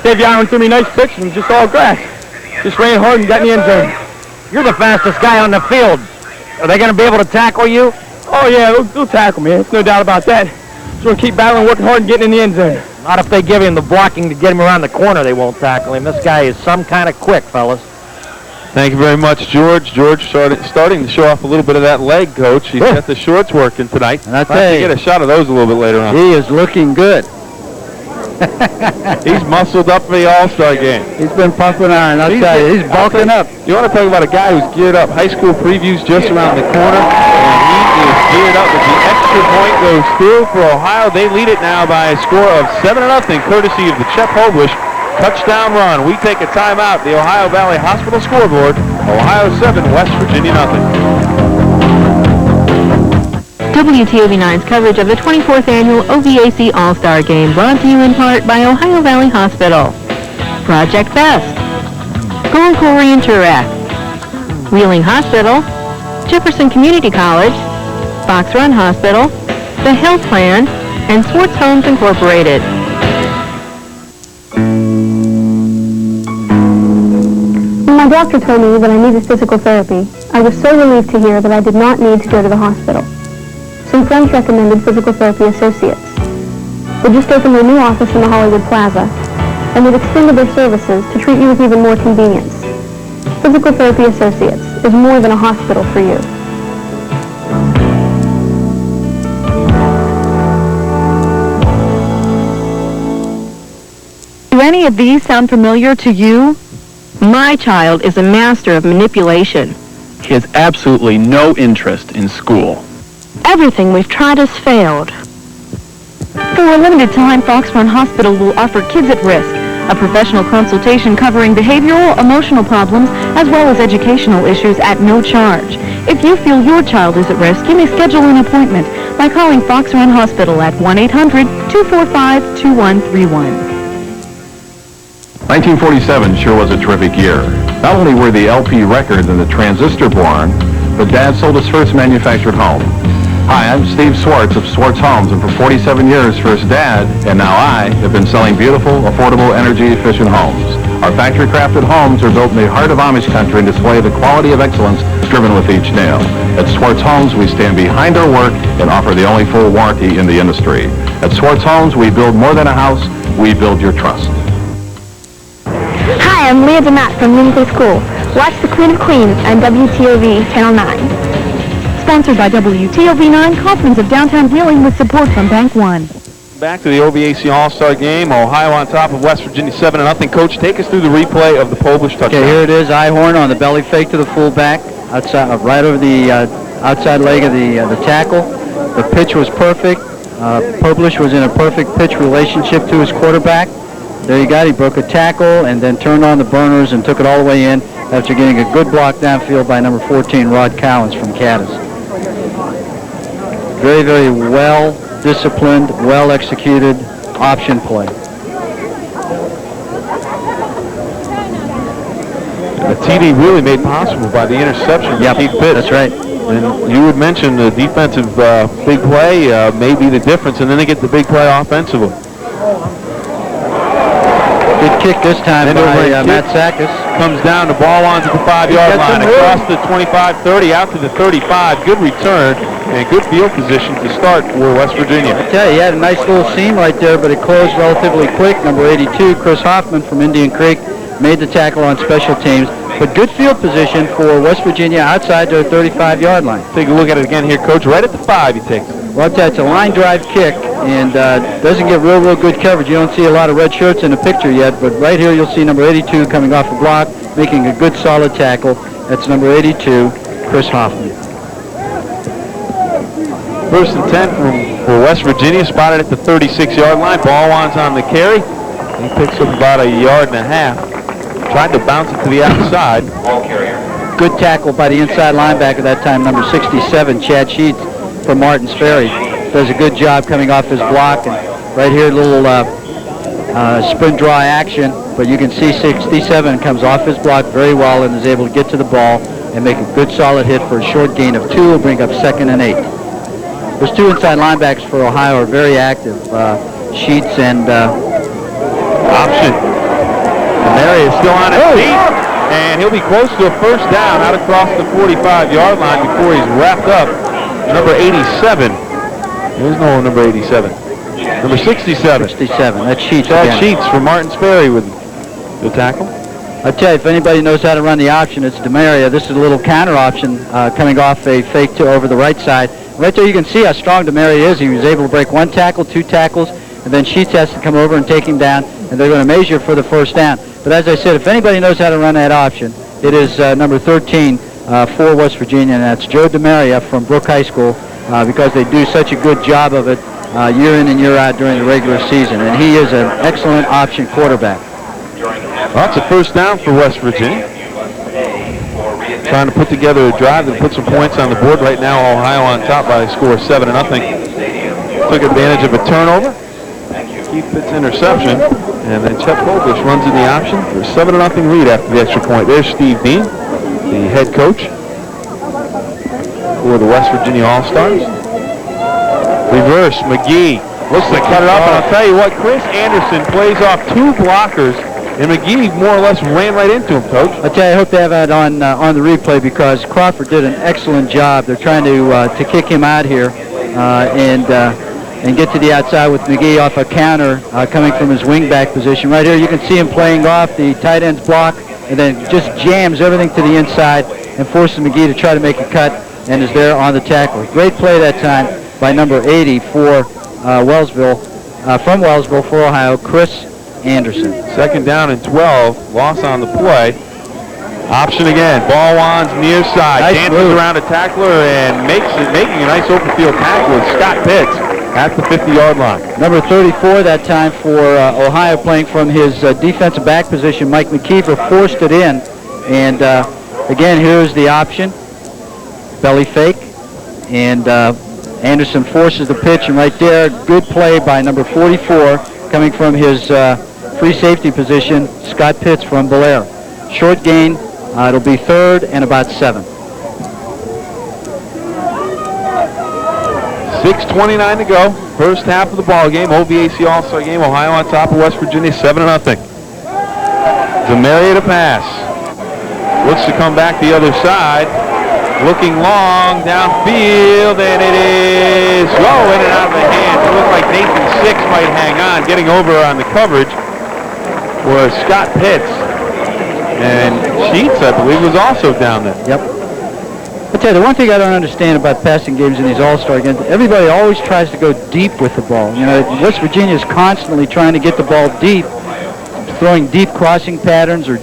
Davey Iron threw me nice pitch and just all grass. Just ran hard and got in the end zone. You're the fastest guy on the field. Are they going to be able to tackle you? Oh, yeah, they'll tackle me. There's no doubt about that. Just going to keep battling, working hard, and getting in the end zone. Not if they give him the blocking to get him around the corner, they won't tackle him. This guy is some kind of quick, fellas. Thank you very much, George. George starting to show off a little bit of that leg, Coach. He's got the shorts working tonight. And I get a shot of those a little bit later on. He is looking good. He's muscled up for the All-Star game. He's been pumping iron, I'll tell you. He's bulking up. You want to talk about a guy who's geared up. High school previews just around the corner, and he is geared up with the extra point goes through for Ohio. They lead it now by a score of 7-0, courtesy of the Chet Hobush touchdown run. We take a timeout. The Ohio Valley Hospital scoreboard, Ohio 7, West Virginia nothing. WTOV9's coverage of the 24th Annual OVAC All-Star Game brought to you in part by Ohio Valley Hospital, Project Best, Gold Korean Turek, Wheeling Hospital, Jefferson Community College, Fox Run Hospital, The Health Plan, and Swartz Homes Incorporated. When my doctor told me that I needed physical therapy, I was so relieved to hear that I did not need to go to the hospital. Some friends recommended Physical Therapy Associates. They just opened their new office in the Hollywood Plaza, and they've extended their services to treat you with even more convenience. Physical Therapy Associates is more than a hospital for you. Do any of these sound familiar to you? My child is a master of manipulation. He has absolutely no interest in school. Everything we've tried has failed. For a limited time, Fox Run Hospital will offer Kids at Risk, a professional consultation covering behavioral, emotional problems, as well as educational issues at no charge. If you feel your child is at risk, you may schedule an appointment by calling Fox Run Hospital at 1-800-245-2131. 1947 sure was a terrific year. Not only were the LP records and the transistor born, but Dad sold his first manufactured home. Hi, I'm Steve Swartz of Swartz Homes, and for 47 years, first Dad, and now I, have been selling beautiful, affordable, energy-efficient homes. Our factory-crafted homes are built in the heart of Amish country and display the quality of excellence driven with each nail. At Swartz Homes, we stand behind our work and offer the only full warranty in the industry. At Swartz Homes, we build more than a house, we build your trust. Hi, I'm Leah DeMatt from Lindsay School. Watch The Queen of Queens on WTOV Channel 9. Sponsored by WTOV9, Conference of Downtown Wheeling with support from Bank One. Back to the OVAC All-Star Game. Ohio on top of West Virginia 7-0. Coach, take us through the replay of the Polish touchdown. Okay, here it is. Ihorn on the belly fake to the fullback, outside, right over the outside leg of the tackle. The pitch was perfect. Polish was in a perfect pitch relationship to his quarterback. There you got it. He broke a tackle and then turned on the burners and took it all the way in after getting a good block downfield by number 14, Rod Collins from Cadiz. Very, very well-disciplined, well-executed option play. The TD really made possible by the interception. Yep, Keith Pitts. that's right. And you would mention the defensive big play may be the difference, and then they get the big play offensively. Good kick this time by Matt Sakis. Comes down, the ball onto the 5-yard line, across the 25-30, out to the 35. Good return and good field position to start for West Virginia. I tell you, he had a nice little seam right there, but it closed relatively quick. Number 82, Chris Hoffman from Indian Creek, made the tackle on special teams. But good field position for West Virginia outside their 35-yard line. Take a look at it again here, Coach. Right at the 5 he takes it. Well, it's a line drive kick, and doesn't get real good coverage. You don't see a lot of red shirts in the picture yet, but right here you'll see number 82 coming off the block, making a good solid tackle. That's number 82, Chris Hoffman. First and 10 for West Virginia, spotted at the 36-yard line. Ballwan's on the carry. He picks up about a yard and a half. Tried to bounce it to the outside. Ball carrier. Good tackle by the inside linebacker that time, number 67, Chad Sheets from Martins Ferry. Does a good job coming off his block. And right here, a little sprint draw action, but you can see 67 comes off his block very well and is able to get to the ball and make a good solid hit for a short gain of 2. Will bring up 2nd and 8. Those two inside linebackers for Ohio are very active. Sheets and option. Mary is still on his feet, and he'll be close to a first down out across the 45-yard line before he's wrapped up. Number 87. There's no number 87. Number 67. 67. That's Sheets. Chad Sheets from Martins Ferry with the tackle. I tell you, if anybody knows how to run the option, it's DeMaria. This is a little counter option coming off a fake to over the right side. Right there you can see how strong DeMaria is. He was able to break 1 tackle, 2 tackles, and then Sheets has to come over and take him down, and they're going to measure for the first down. But as I said, if anybody knows how to run that option, it is number 13 for West Virginia, and that's Joe DeMaria from Brook High School, because they do such a good job of it year in and year out during the regular season, and he is an excellent option quarterback. Well, it's a first down for West Virginia. Trying to put together a drive and put some points on the board. Right now, Ohio on top by a score of 7-0. Took advantage of a turnover. Keith Pitt's interception, and then Chet Bobish runs in the option for a 7-0 lead after the extra point. There's Steve Dean, the head coach for the West Virginia All-Stars. Reverse, McGee looks to cut it up, and I'll tell you what, Chris Anderson plays off 2 blockers, and McGee more or less ran right into him, Coach. I tell you, I hope they have that on the replay, because Crawford did an excellent job. They're trying to kick him out here and get to the outside with McGee off a counter coming from his wingback position. Right here, you can see him playing off the tight end's block, and then just jams everything to the inside and forces McGee to try to make a cut, and is there on the tackle. Great play that time by number 80 for Wellsville, from Wellsville for Ohio, Chris Anderson. Second down and 12, loss on the play. Option again, ball wands near side, Nice dances move around a tackler and making a nice open field tackle with Scott Pitts at the 50-yard line. Number 34 that time for Ohio, playing from his defensive back position. Mike McKeever forced it in, and again, here's the option, belly fake, and Anderson forces the pitch, and right there, good play by number 44, coming from his free safety position, Scott Pitts from Belair. Short gain, it'll be 3rd and about 7. 6:29 to go. First half of the ball game. OVAC All-Star game. Ohio on top of West Virginia, 7-0. DeMaria to pass. Looks to come back the other side. Looking long downfield, and it is in and out of the hands. It looked like Nathan Six might hang on. Getting over on the coverage was Scott Pitts. And Sheets, I believe, was also down there. Yep. I'll tell you, the one thing I don't understand about passing games in these All-Star games, everybody always tries to go deep with the ball. You know, West Virginia is constantly trying to get the ball deep, throwing deep crossing patterns or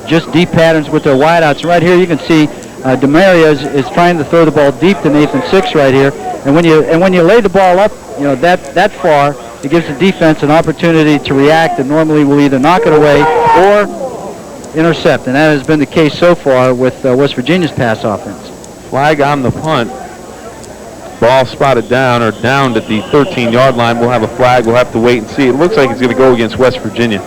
just deep patterns with their wideouts. Right here, you can see DeMaria is trying to throw the ball deep to Nathan Six right here. And when you lay the ball up, you know, that far, it gives the defense an opportunity to react, and normally will either knock it away or intercept, and that has been the case so far with West Virginia's pass offense. Flag on the punt. Ball spotted down, or downed at the 13-yard line. We'll have a flag. We'll have to wait and see. It looks like it's going to go against West Virginia.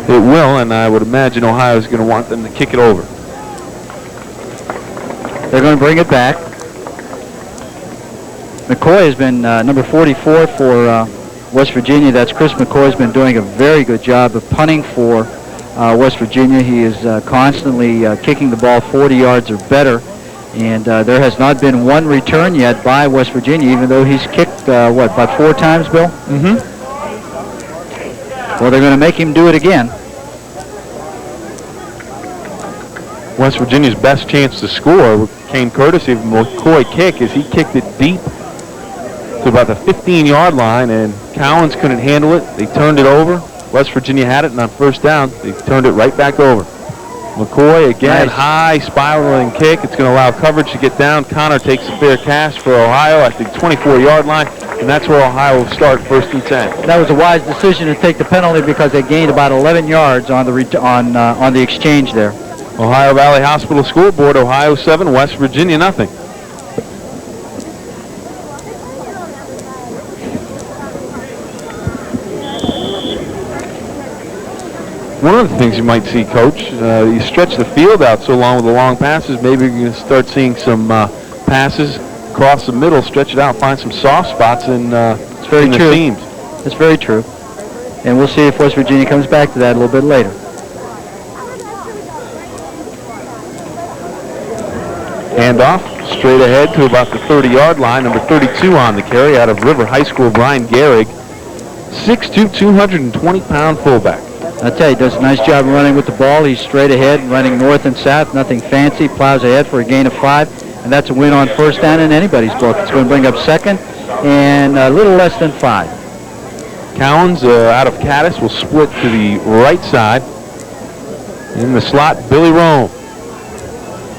It will, and I would imagine Ohio is going to want them to kick it over. They're going to bring it back. McCoy has been number 44 for West Virginia. That's Chris McCoy. Has been doing a very good job of punting for West Virginia. He is constantly kicking the ball 40 yards or better, and there has not been one return yet by West Virginia, even though he's kicked, about 4 times, Bill? Mm-hmm. Well, they're going to make him do it again. West Virginia's best chance to score came courtesy of McCoy kick, as he kicked it deep to about the 15-yard line, and Cowens couldn't handle it. They turned it over. West Virginia had it, and on first down, they turned it right back over. McCoy again, nice. High spiraling kick. It's going to allow coverage to get down. Connor takes a fair catch for Ohio at the 24-yard line, and that's where Ohio will start, 1st and 10. That was a wise decision to take the penalty, because they gained about 11 yards on the exchange there. Ohio Valley Hospital School Board, Ohio 7, West Virginia nothing. One of the things you might see, Coach, you stretch the field out so long with the long passes, maybe you're going to start seeing some passes across the middle, stretch it out, find some soft spots in the seams. That's very true. And we'll see if West Virginia comes back to that a little bit later. Handoff straight ahead to about the 30-yard line. Number 32 on the carry out of River High School, Brian Gehrig. 6'2", 220-pound fullback. I tell you, he does a nice job of running with the ball. He's straight ahead, running north and south, nothing fancy. Plows ahead for a gain of 5. and that's a win on first down in anybody's book. It's going to bring up second and a little less than 5. Cowens out of Caddis will split to the right side. In the slot, Billy Rome.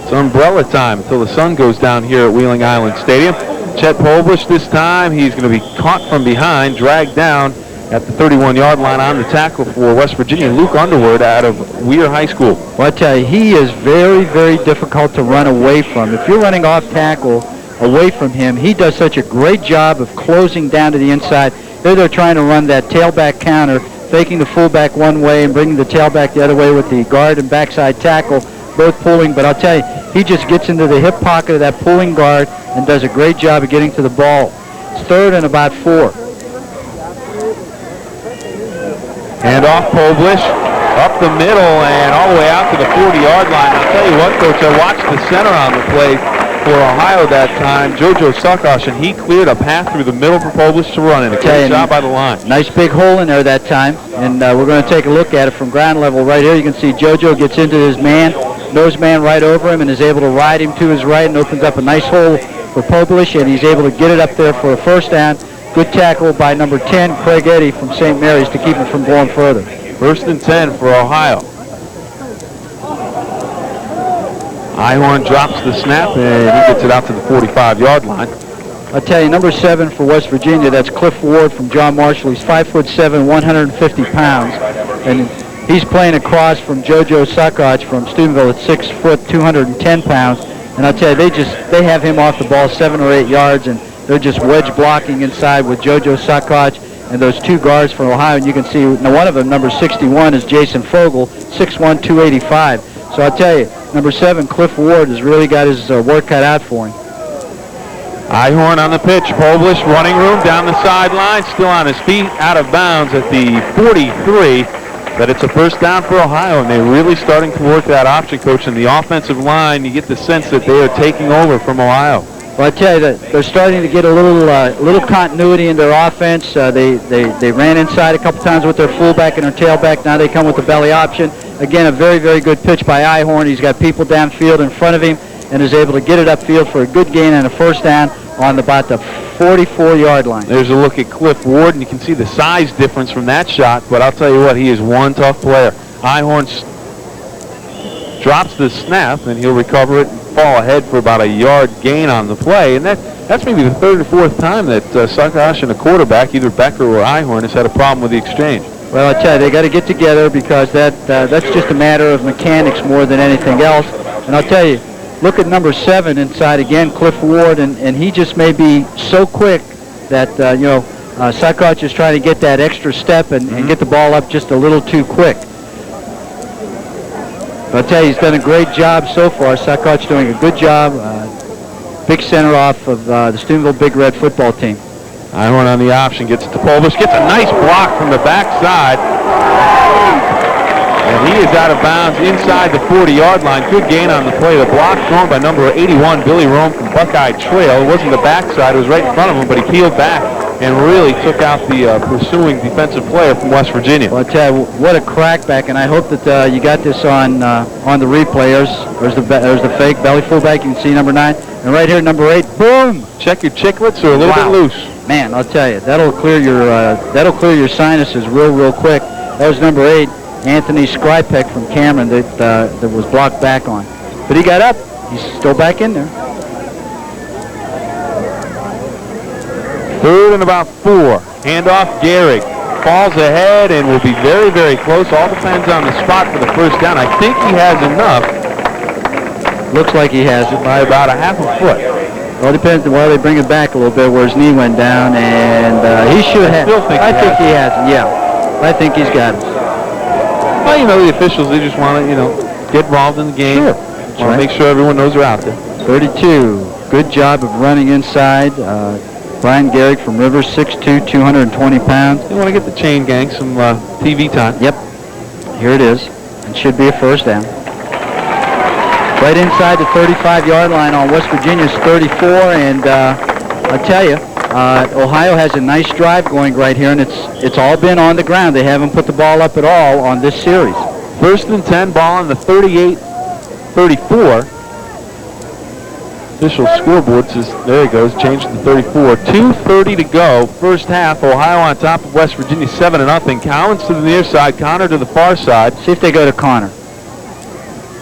It's umbrella time until the sun goes down here at Wheeling Island Stadium. Chet Polbush this time, he's going to be caught from behind, dragged down at the 31-yard line on the tackle for West Virginia. Luke Underwood out of Weir High School. Well, I tell you, he is very, very difficult to run away from. If you're running off tackle away from him, he does such a great job of closing down to the inside. They're trying to run that tailback counter, faking the fullback one way and bringing the tailback the other way with the guard and backside tackle, both pulling. But I'll tell you, he just gets into the hip pocket of that pulling guard and does a great job of getting to the ball. It's third and about 4. Hand off Polbush, up the middle and all the way out to the 40-yard line. I'll tell you what, Coach, I watched the center on the play for Ohio that time, JoJo Suckosh, and he cleared a path through the middle for Polbush to run in. A great job by the line. Nice big hole in there that time, and we're going to take a look at it from ground level right here. You can see JoJo gets into his nose man right over him and is able to ride him to his right and opens up a nice hole for Polbush, and he's able to get it up there for a first down. Good tackle by number 10, Craig Eddy from St. Mary's to keep him from going further. First and 10 for Ohio. Ihorn drops the snap and he gets it out to the 45-yard line. I'll tell you, number 7 for West Virginia, that's Cliff Ward from John Marshall. He's 5'7", 150 pounds, and he's playing across from JoJo Suckosh from Steubenville at 6 foot, 210 pounds. And I'll tell you, they have him off the ball 7 or 8 yards, and they're just wedge blocking inside with JoJo Suckosh and those 2 guards for Ohio. And you can see now one of them, number 61, is Jason Fogel, 6'1", 285. So I'll tell you, number 7, Cliff Ward, has really got his work cut out for him. Ihorn on the pitch. Polbush running room down the sideline, still on his feet, out of bounds at the 43. But it's a first down for Ohio, and they're really starting to work that option, Coach. In the offensive line, you get the sense that they are taking over from Ohio. Well, I tell you that they're starting to get a little continuity in their offense. They ran inside a couple times with their fullback and their tailback. Now they come with the belly option. Again, a very, very good pitch by Ihorn. He's got people downfield in front of him and is able to get it upfield for a good gain and a first down on about the 44-yard line. There's a look at Cliff Ward, and you can see the size difference from that shot, but I'll tell you what, he is one tough player. Ihorn drops the snap, and he'll recover it and fall ahead for about a yard gain on the play, and that's maybe the 3rd or 4th time that Suckosh and a quarterback, either Becker or Ihorn, has had a problem with the exchange. Well, I tell you, they got to get together because that's just a matter of mechanics more than anything else. And I'll tell you, look at number 7 inside again, Cliff Ward, and he just may be so quick that, Suckosh is trying to get that extra step and get the ball up just a little too quick. But I'll tell you, he's done a great job so far. Suckosh doing a good job. Big center off of the Steubenville Big Red football team. Ihorn on the option, gets it to Polbush, gets a nice block from the backside. And he is out of bounds inside the 40-yard line. Good gain on the play. The block thrown by number 81, Billy Rome from Buckeye Trail. It wasn't the backside, it was right in front of him, but he peeled back and really took out the pursuing defensive player from West Virginia. Well, I tell you, what a crackback, and I hope that you got this on the replay. There's the fake belly fullback. You can see number 9. And right here, number 8, boom! Check your chiclets, are a little bit loose. Man, I'll tell you, that'll clear your sinuses real quick. That was number 8, Anthony Skrypek from Cameron that was blocked back on. But he got up. He's still back in there. 3rd and about 4. Handoff, Gehrig falls ahead and will be very, very close. All depends on the spot for the first down. I think he has enough. Looks like he has it by about a half a foot. Well, it depends on why they bring it back a little bit where his knee went down, and he should have. I think he has it, yeah. I think he's got it. Well, the officials, they just want to, get involved in the game. Sure. Want to make sure everyone knows they're out there. 32. Good job of running inside. Brian Gehrig from Rivers, 6'2", 220 pounds. They want to get the chain gang some TV time. Yep. Here it is. It should be a first down. Right inside the 35-yard line on West Virginia's 34, and I'll tell you, Ohio has a nice drive going right here, and it's all been on the ground. They haven't put the ball up at all on this series. 1st and 10, ball on the 38-34. official scoreboard says, there he goes, changed to 34. 2:30 to go, first half. Ohio on top of West Virginia, 7-0. Collins to the near side, Connor to the far side. See if they go to Connor.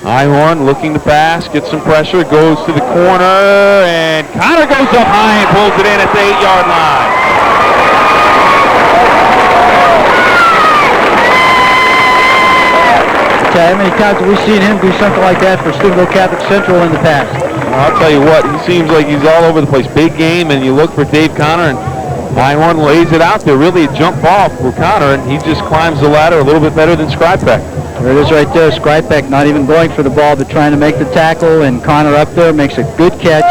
Ihorn looking to pass, gets some pressure, goes to the corner, and Connor goes up high and pulls it in at the 8-yard line. Okay, how many times have we seen him do something like that for Steubenville Catholic Central in the past? I'll tell you what, he seems like he's all over the place. Big game, and you look for Dave Connor, and Ihorn lays it out there. Really a jump ball for Connor, and he just climbs the ladder a little bit better than Skrypek. There it is right there. Skrypek not even going for the ball, but trying to make the tackle, and Connor up there makes a good catch.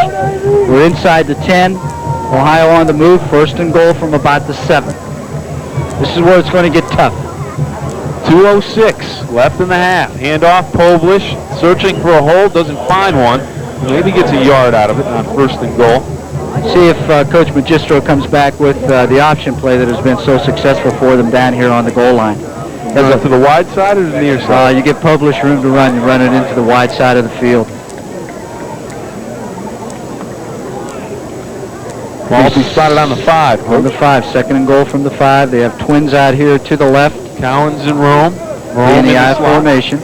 We're inside the 10. Ohio on the move, first and goal from about the 7. This is where it's going to get tough. 2:06 left in the half. Handoff, Povlish, searching for a hole, doesn't find one. Maybe gets a yard out of it on first and goal. See if Coach Magistro comes back with the option play that has been so successful for them down here on the goal line. To the wide side or the near side? You give Povlish room to run. You run it into the wide side of the field. Ball will be spotted on the 5. On the 5. Second and goal from the 5. They have twins out here to the left. Collins and Rome. In the I formation.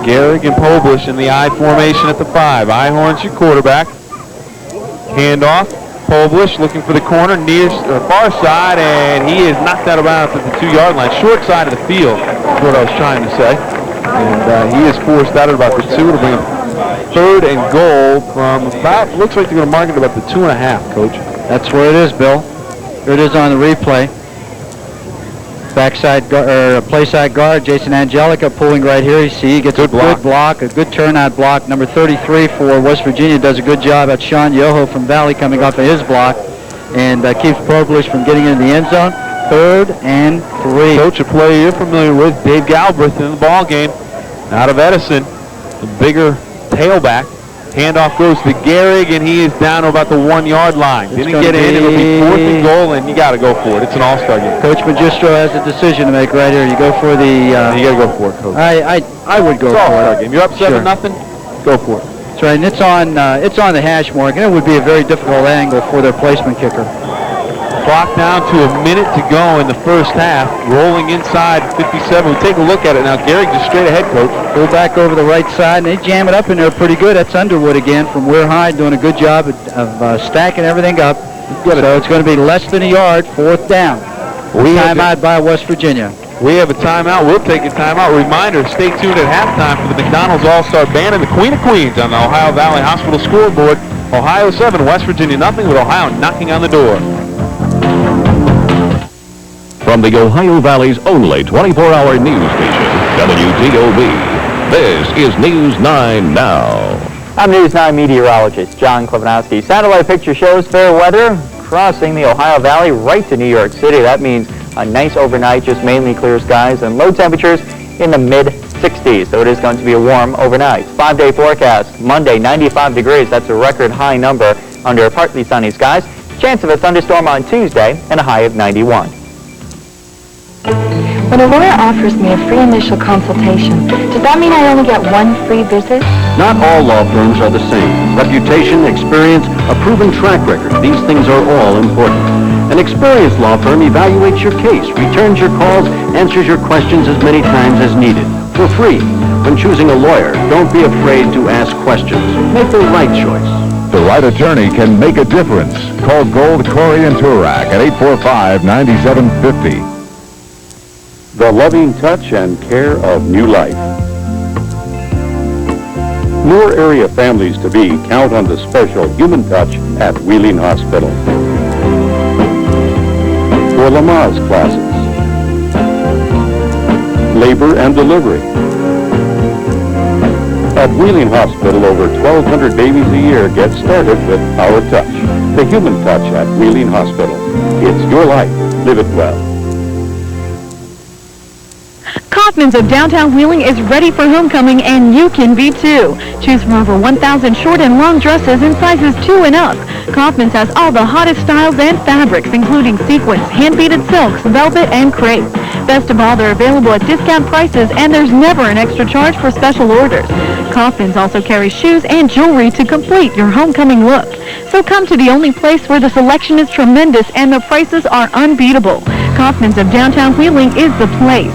Gehrig and Povlish in the I formation at the 5. Ihorn's your quarterback. Handoff. Povlish looking for the corner near far side, and he is knocked out of bounds at the 2-yard line. Short side of the field is what I was trying to say. And he is forced out at about the 2 to bring him third and goal from about, looks like they're going to mark it about the 2.5, Coach. That's where it is, Bill. Here it is on the replay. Backside play side guard, Jason Angelica pulling right here. You see he gets a good block, a good turnout block. Number 33 for West Virginia does a good job at Sean Yoho from Valley coming off of his block and keeps Povlish from getting into the end zone. 3rd and 3. Coach, a player you're familiar with, Dave Galbraith in the ball game. Out of Edison, the bigger tailback. Handoff goes to Gehrig, and he is down to about the 1-yard line. Didn't get in. It'll be 4th and goal, and you got to go for it. It's an all-star game. Coach Magistro has a decision to make right here. You go for the... you got to go for it, Coach. I would go for it. It's an all-star game. You're up 7-0. Go for it. That's right, and it's on the hash mark, and it would be a very difficult angle for their placement kicker. Clock down to a minute to go in the first half. Rolling inside 57. We'll take a look at it now. Gehrig just straight ahead, Coach. Pull back over the right side, and they jam it up in there pretty good. That's Underwood again from Weir High, doing a good job of stacking everything up. So it's going to be less than a yard, 4th down. Timeout by West Virginia. We have a timeout. We'll take a timeout. Reminder, stay tuned at halftime for the McDonald's All-Star Band and the Queen of Queens on the Ohio Valley Hospital scoreboard. Ohio 7, West Virginia nothing, with Ohio knocking on the door. From the Ohio Valley's only 24-hour news station, WTOV, this is News 9 Now. I'm News 9 meteorologist John Klebanowski. Satellite picture shows fair weather crossing the Ohio Valley right to New York City. That means a nice overnight, just mainly clear skies and low temperatures in the mid-60s. So it is going to be a warm overnight. 5-day forecast. Monday, 95 degrees. That's a record high number under partly sunny skies. Chance of a thunderstorm on Tuesday and a high of 91. When a lawyer offers me a free initial consultation, does that mean I only get one free visit? Not all law firms are the same. Reputation, experience, a proven track record, these things are all important. An experienced law firm evaluates your case, returns your calls, answers your questions as many times as needed, for free. When choosing a lawyer, don't be afraid to ask questions. Make the right choice. The right attorney can make a difference. Call Gold, Corey, and Turak at 845-9750. The loving touch and care of New Life. More area families to be count on the special human touch at Wheeling Hospital. For Lamaze classes, labor and delivery. At Wheeling Hospital, over 1,200 babies a year get started with our touch. The human touch at Wheeling Hospital. It's your life. Live it well. Kaufman's of downtown Wheeling is ready for homecoming, and you can be too. Choose from over 1,000 short and long dresses in sizes 2 and up. Kaufman's has all the hottest styles and fabrics, including sequins, hand-beaded silks, velvet, and crepe. Best of all, they're available at discount prices, and there's never an extra charge for special orders. Kaufman's also carries shoes and jewelry to complete your homecoming look. So come to the only place where the selection is tremendous and the prices are unbeatable. Kaufman's of downtown Wheeling is the place.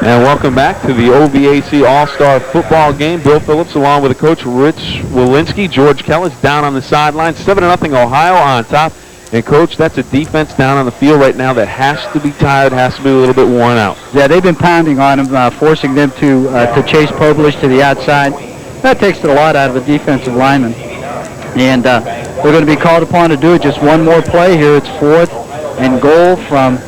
And welcome back to the OVAC All-Star Football Game. Bill Phillips along with the coach Rich Walensky. George Kellis down on the sideline. 7-0 Ohio on top. And, Coach, that's a defense down on the field right now that has to be tired, has to be a little bit worn out. Yeah, they've been pounding on them, forcing them to chase Povilish to the outside. That takes it a lot out of a defensive lineman. And they're going to be called upon to do it just one more play here. It's 4th and goal from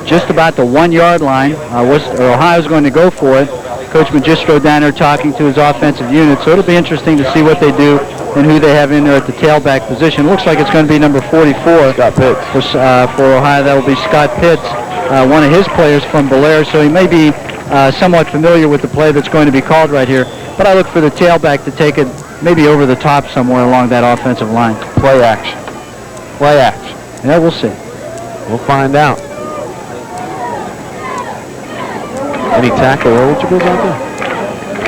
just about the 1-yard line. Ohio's going to go for it. Coach Magistro down there talking to his offensive unit. So it'll be interesting to see what they do and who they have in there at the tailback position. Looks like it's going to be number 44. Scott Pitts. For Ohio, that will be Scott Pitts, one of his players from Belair. So he may be somewhat familiar with the play that's going to be called right here. But I look for the tailback to take it maybe over the top somewhere along that offensive line. Play action. Play action. Yeah, we'll see. We'll find out. Any tackle eligibles out there?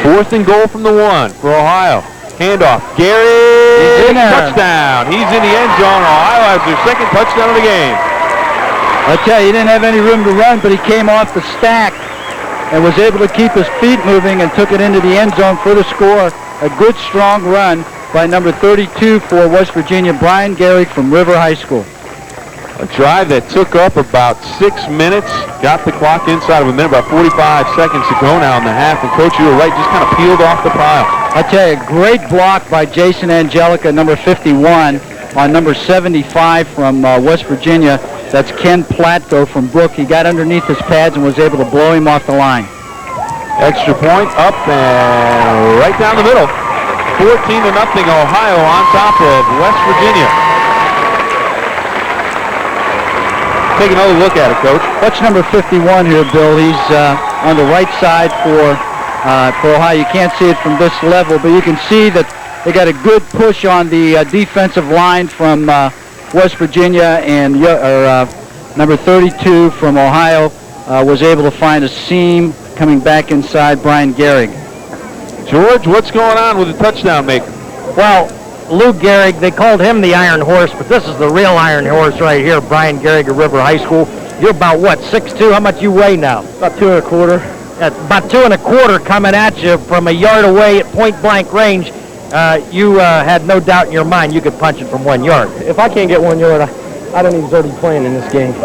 4th and goal from the 1 for Ohio. Handoff. Gary. Touchdown. He's in the end zone. Ohio has their 2nd touchdown of the game. I tell you, he didn't have any room to run, but he came off the stack and was able to keep his feet moving and took it into the end zone for the score. A good, strong run by number 32 for West Virginia, Brian Garrick from River High School. A drive that took up about 6 minutes, got the clock inside of a minute, about 45 seconds to go now in the half, and Coach, you were right, just kind of peeled off the pile. I tell you, great block by Jason Angelica, number 51, on number 75 from West Virginia. That's Ken Platko from Brook. He got underneath his pads and was able to blow him off the line. Extra point up and right down the middle. 14-0 Ohio on top of West Virginia. Take another look at it, Coach. Watch number 51 here, Bill. He's on the right side for Ohio. You can't see it from this level, but you can see that they got a good push on the defensive line from West Virginia, and number 32 from Ohio was able to find a seam coming back inside Brian Gehrig. George, what's going on with the touchdown maker? Well, Lou Gehrig, they called him the Iron Horse, but this is the real Iron Horse right here, Brian Gehrig of River High School. You're about, what, 6'2"? How much you weigh now? About 2 1/4. About 2 1/4 coming at you from a yard away at point-blank range. You had no doubt in your mind you could punch it from 1 yard. If I can't get 1 yard, I don't even deserve to be playing in this game.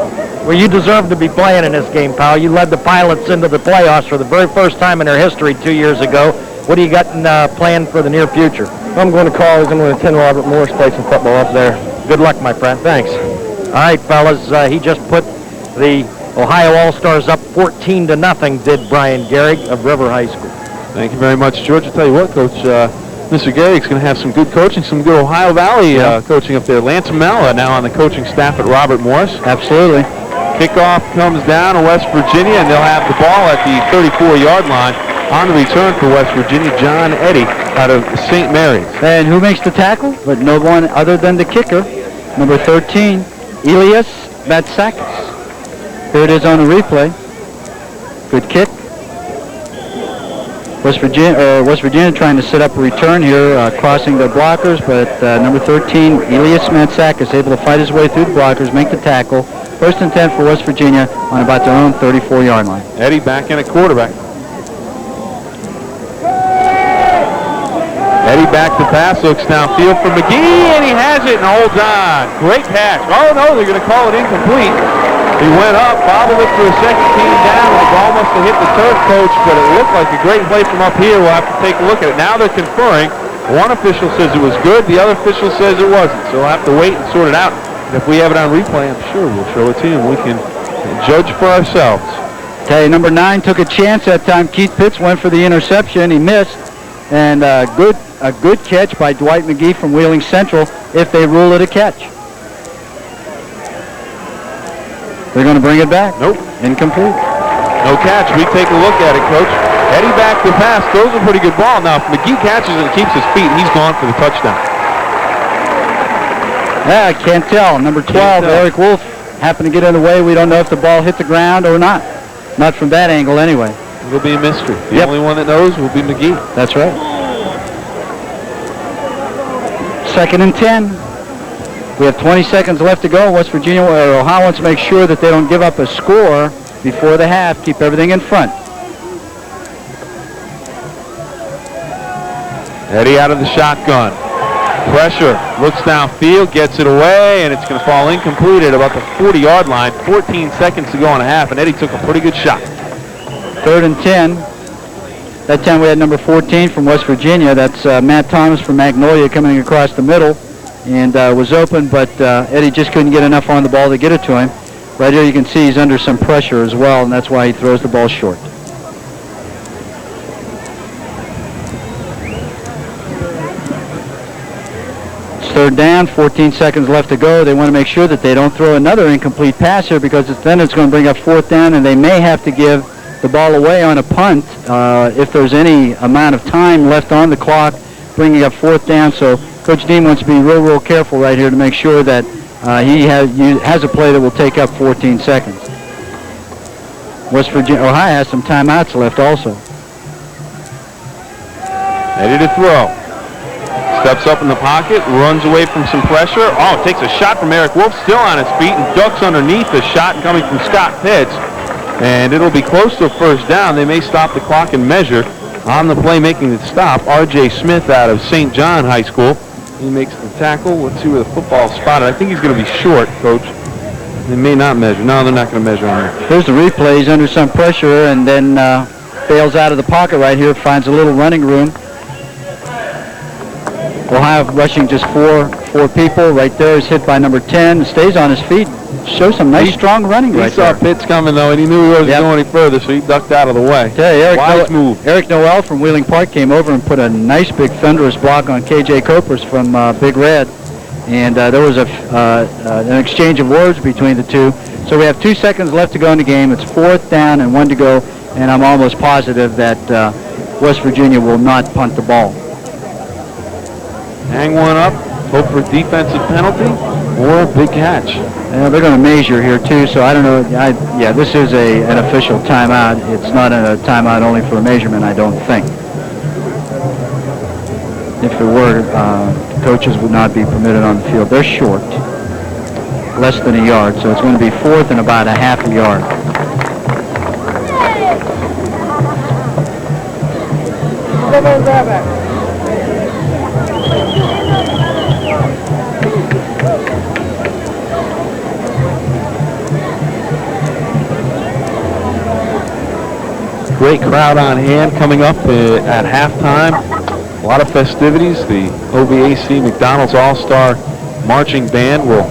Well, you deserve to be playing in this game, pal. You led the Pilots into the playoffs for the very first time in their history 2 years ago. What do you got planned for the near future? I'm going to college. I'm going to attend Robert Morris, play some football up there. Good luck, my friend. Thanks. All right, fellas. He just put the Ohio All-Stars up 14-0, did Brian Gehrig of River High School. Thank you very much, George. I'll tell you what, Coach, Mr. Gehrig's going to have some good coaching, some good Ohio Valley coaching up there. Lance Mella now on the coaching staff at Robert Morris. Absolutely. Kickoff comes down to West Virginia, and they'll have the ball at the 34-yard line. On the return for West Virginia, John Eddy out of St. Mary's. And who makes the tackle? But no one other than the kicker, number 13, Elias Matsakis. Here it is on the replay. Good kick. West Virginia trying to set up a return here, crossing their blockers, but number 13, Elias Matsakis, able to fight his way through the blockers, make the tackle. 1st and 10 for West Virginia on about their own 34-yard line. Eddy back in at quarterback. Eddy back to pass, looks downfield for McGee, and he has it and holds on. Great pass. Oh, no, they're going to call it incomplete. He went up, bobbled it for a second team down, and the ball must have hit the turf, Coach, but it looked like a great play from up here. We'll have to take a look at it. Now they're conferring. One official says it was good. The other official says it wasn't. So we'll have to wait and sort it out. And if we have it on replay, I'm sure we'll show it to you, and we can judge for ourselves. Tell you, number 9 took a chance that time. Keith Pitts went for the interception. He missed. And a good catch by Dwight McGee from Wheeling Central if they rule it a catch. They're going to bring it back. Nope. Incomplete. No catch. We take a look at it, Coach. Eddie back to pass. Throws a pretty good ball. Now, if McGee catches it and keeps his feet, he's gone for the touchdown. Yeah, I can't tell. Number 12, Eric Wolf, happened to get in the way. We don't know if the ball hit the ground or not. Not from that angle anyway. It'll be a mystery. The only one that knows will be McGee. That's right. 2nd and 10. We have 20 seconds left to go. West Virginia or Ohio wants to make sure that they don't give up a score before the half. Keep everything in front. Eddie out of the shotgun. Pressure. Looks downfield, gets it away, and it's going to fall incomplete at about the 40-yard line. 14 seconds to go in a half, and Eddie took a pretty good shot. 3rd and 10. That time we had number 14 from West Virginia. That's Matt Thomas from Magnolia coming across the middle, and was open, but Eddie just couldn't get enough on the ball to get it to him. Right here you can see he's under some pressure as well, and that's why he throws the ball short. It's 3rd down, 14 seconds left to go. They want to make sure that they don't throw another incomplete pass here because then it's going to bring up 4th down, and they may have to give the ball away on a punt if there's any amount of time left on the clock, bringing up 4th down. So Coach Dean wants to be real careful right here to make sure that he has a play that will take up 14 seconds. Ohio has some timeouts left also. Ready to throw. Steps up in the pocket, runs away from some pressure. Oh, takes a shot from Eric Wolf, still on his feet, and ducks underneath the shot coming from Scott Pitts. And it'll be close to a 1st down. They may stop the clock and measure. On the play making the stop, R.J. Smith out of St. John High School. He makes the tackle. Let's see where the football's spotted. I think he's going to be short, Coach. They may not measure. No, they're not going to measure on that. Here's the replay. He's under some pressure and then bails out of the pocket right here, finds a little running room. Ohio rushing just four people. Right there is hit by number 10. Stays on his feet. Shows some nice, strong running right there. He saw Pitts coming, though, and he knew he wasn't going any further, so he ducked out of the way. Wise move. Eric Noel from Wheeling Park came over and put a nice, big, thunderous block on K.J. Copers from Big Red. And there was an exchange of words between the two. So we have 2 seconds left to go in the game. It's 4th down and 1 to go. And I'm almost positive that West Virginia will not punt the ball. Hang one up, hope for a defensive penalty or a big catch. They're going to measure here too, so I don't know. Yeah, this is an official timeout. It's not a timeout only for a measurement, I don't think. If it were, coaches would not be permitted on the field. They're short, less than a yard, so it's going to be 4th and about a half a yard. Great crowd on hand coming up at halftime. A lot of festivities. The OVAC McDonald's All-Star Marching Band will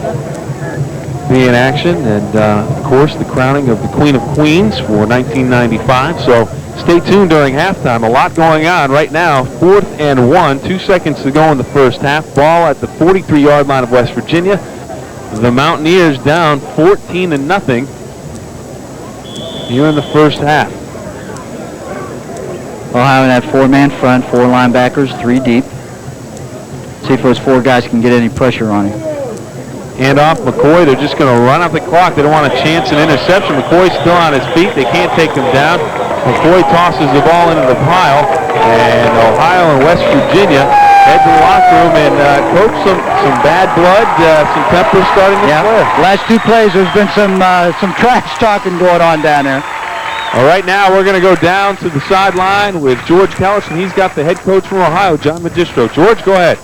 be in action. And, of course, the crowning of the Queen of Queens for 1995. So stay tuned during halftime. A lot going on right now. 4th and 1. 2 seconds to go in the first half. Ball at the 43-yard line of West Virginia. The Mountaineers down 14-0 here in the first half. Ohio in that 4-man front, 4 linebackers, 3 deep. See if those 4 guys can get any pressure on him. Hand off McCoy. They're just going to run up the clock. They don't want a chance an interception. McCoy's still on his feet. They can't take him down. McCoy tosses the ball into the pile, and Ohio and West Virginia head to the locker room and coach some bad blood, some temper starting to flare. Last 2 plays, there's been some trash talking going on down there. All right, now we're going to go down to the sideline with George Kellis, and he's got the head coach from Ohio, John Magistro. George, go ahead.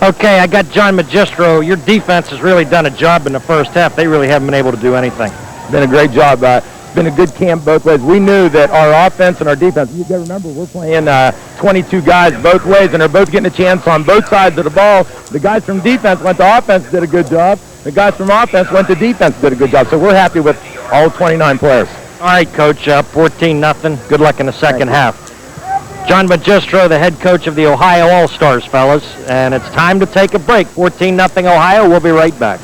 Okay, I got John Magistro. Your defense has really done a job in the first half. They really haven't been able to do anything. Been a great job. It's been a good camp both ways. We knew that our offense and our defense, you got to remember, we're playing 22 guys both ways, and they're both getting a chance on both sides of the ball. The guys from defense went to offense, did a good job. The guys from offense went to defense, did a good job. So we're happy with all 29 players. All right, Coach, 14-0. Good luck in the second half. John Magistro, the head coach of the Ohio All-Stars, fellas. And it's time to take a break. 14-0 Ohio. We'll be right back.